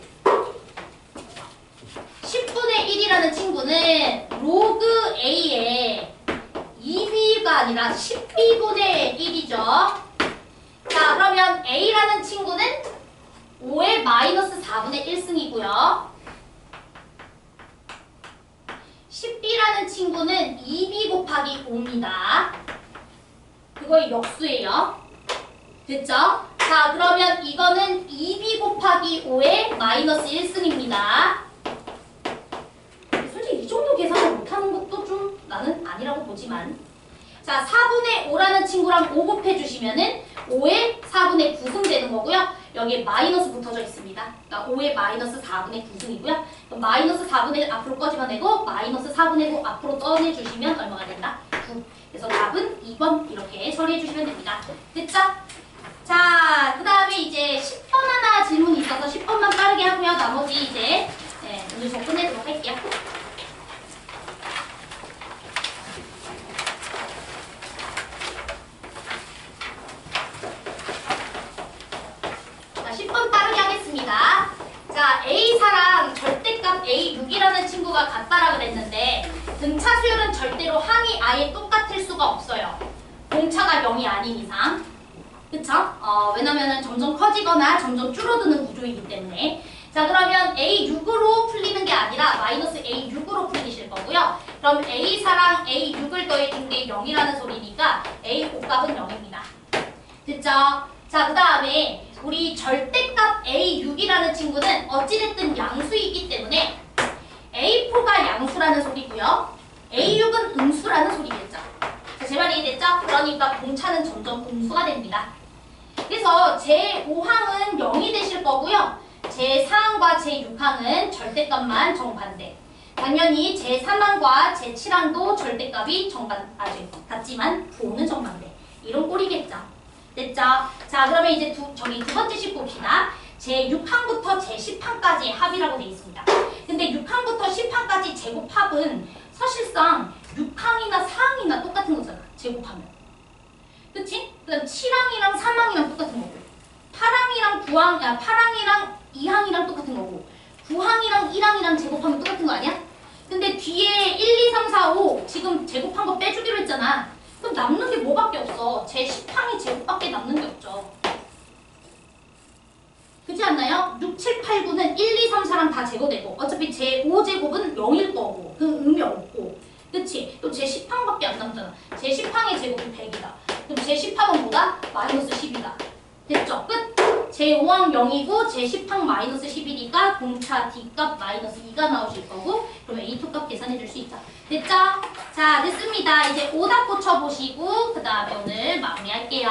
10분의 1이라는 친구는 로그 A에 2B가 아니라 10B분의 1이죠. 자, 그러면 A라는 친구는 5의 마이너스 4분의 1승이고요. 10B라는 친구는 2B 곱하기 5입니다. 그거의 역수예요. 됐죠? 자, 그러면 이거는 2B 곱하기 5의 마이너스 1승입니다. 솔직히 이 정도 계산을 못하는 것도 좀 나는 아니라고 보지만. 자, 4분의 5라는 친구랑 5 곱해주시면은 5의 4분의 9승 되는 거고요. 여기에 마이너스 붙어져 있습니다. 그러니까 5의 마이너스 4분의 9승이고요. 마이너스 4분의 1 앞으로 꺼집어내고 마이너스 4분의 9 앞으로 떠내주시면 얼마가 된다? 9. 그래서 답은 2번 이렇게 처리해주시면 됩니다. 됐죠? 자, 그 다음에 이제 10번 하나 질문이 있어서 10번만 빠르게 하고요. 나머지 이제 오늘 저 끝내도록 할게요. 자, 10번 빠르게 하겠습니다. 자, A사랑 절대값 A6이라는 친구가 같다라 그랬는데 등차 수열은 절대로 항이 아예 똑같을 수가 없어요. 공차가 0이 아닌 이상. 그쵸? 왜냐면은 점점 커지거나 점점 줄어드는 구조이기 때문에. 자, 그러면 A6으로 풀리는 게 아니라 마이너스 A6으로 풀리실 거고요. 그럼 A사랑 A6을 더해준 게 0이라는 소리니까 A 곱값은 0입니다. 됐죠? 자, 그 다음에 우리 절대값 A6이라는 친구는 어찌됐든 양수이기 때문에 A4가 양수라는 소리고요. A6은 음수라는 소리겠죠. 자, 제 말이 이해됐죠? 그러니까 공차는 점점 음수가 됩니다. 그래서 제5항은 0이 되실 거고요. 제4항과 제6항은 절대값만 정반대. 당연히 제3항과 제7항도 절대값이 같지만 부호는 정반대. 이런 꼴이겠죠. 됐죠? 자, 그러면 이제 두 번째 식 봅시다. 제6항부터 제10항까지의 합이라고 되어 있습니다. 근데 6항부터 10항까지 제곱합은 사실상 6항이나 4항이나 똑같은 거잖아. 제곱하면. 그치? 그 다음 7항이랑 3항이랑 똑같은 거고 8항이랑 2항이랑 똑같은 거고 9항이랑 1항이랑 제곱하면 똑같은 거 아니야? 근데 뒤에 1, 2, 3, 4, 5 지금 제곱한 거 빼주기로 했잖아. 그럼 남는 게 뭐밖에 없어? 제10항의 제곱밖에 남는 게 없죠. 그렇지 않나요? 6, 7, 8, 9는 1, 2, 3, 4랑 다 제거되고 어차피 제5제곱은 0일 거고 그 의미 없고 그치? 또 제10항밖에 안 남잖아. 제10항의 제곱이 100이다. 그럼 제10항은 뭐다? 마이너스 10이다. 됐죠? 끝! 제5항 0이고 제10항 마이너스 10이니까 공차 D값 마이너스 2가 나오실 거고 그러면 A2 값 계산해 줄 수 있다. 됐죠? 자, 됐습니다. 이제 오답 고쳐보시고 그 다음에 오늘 마무리할게요.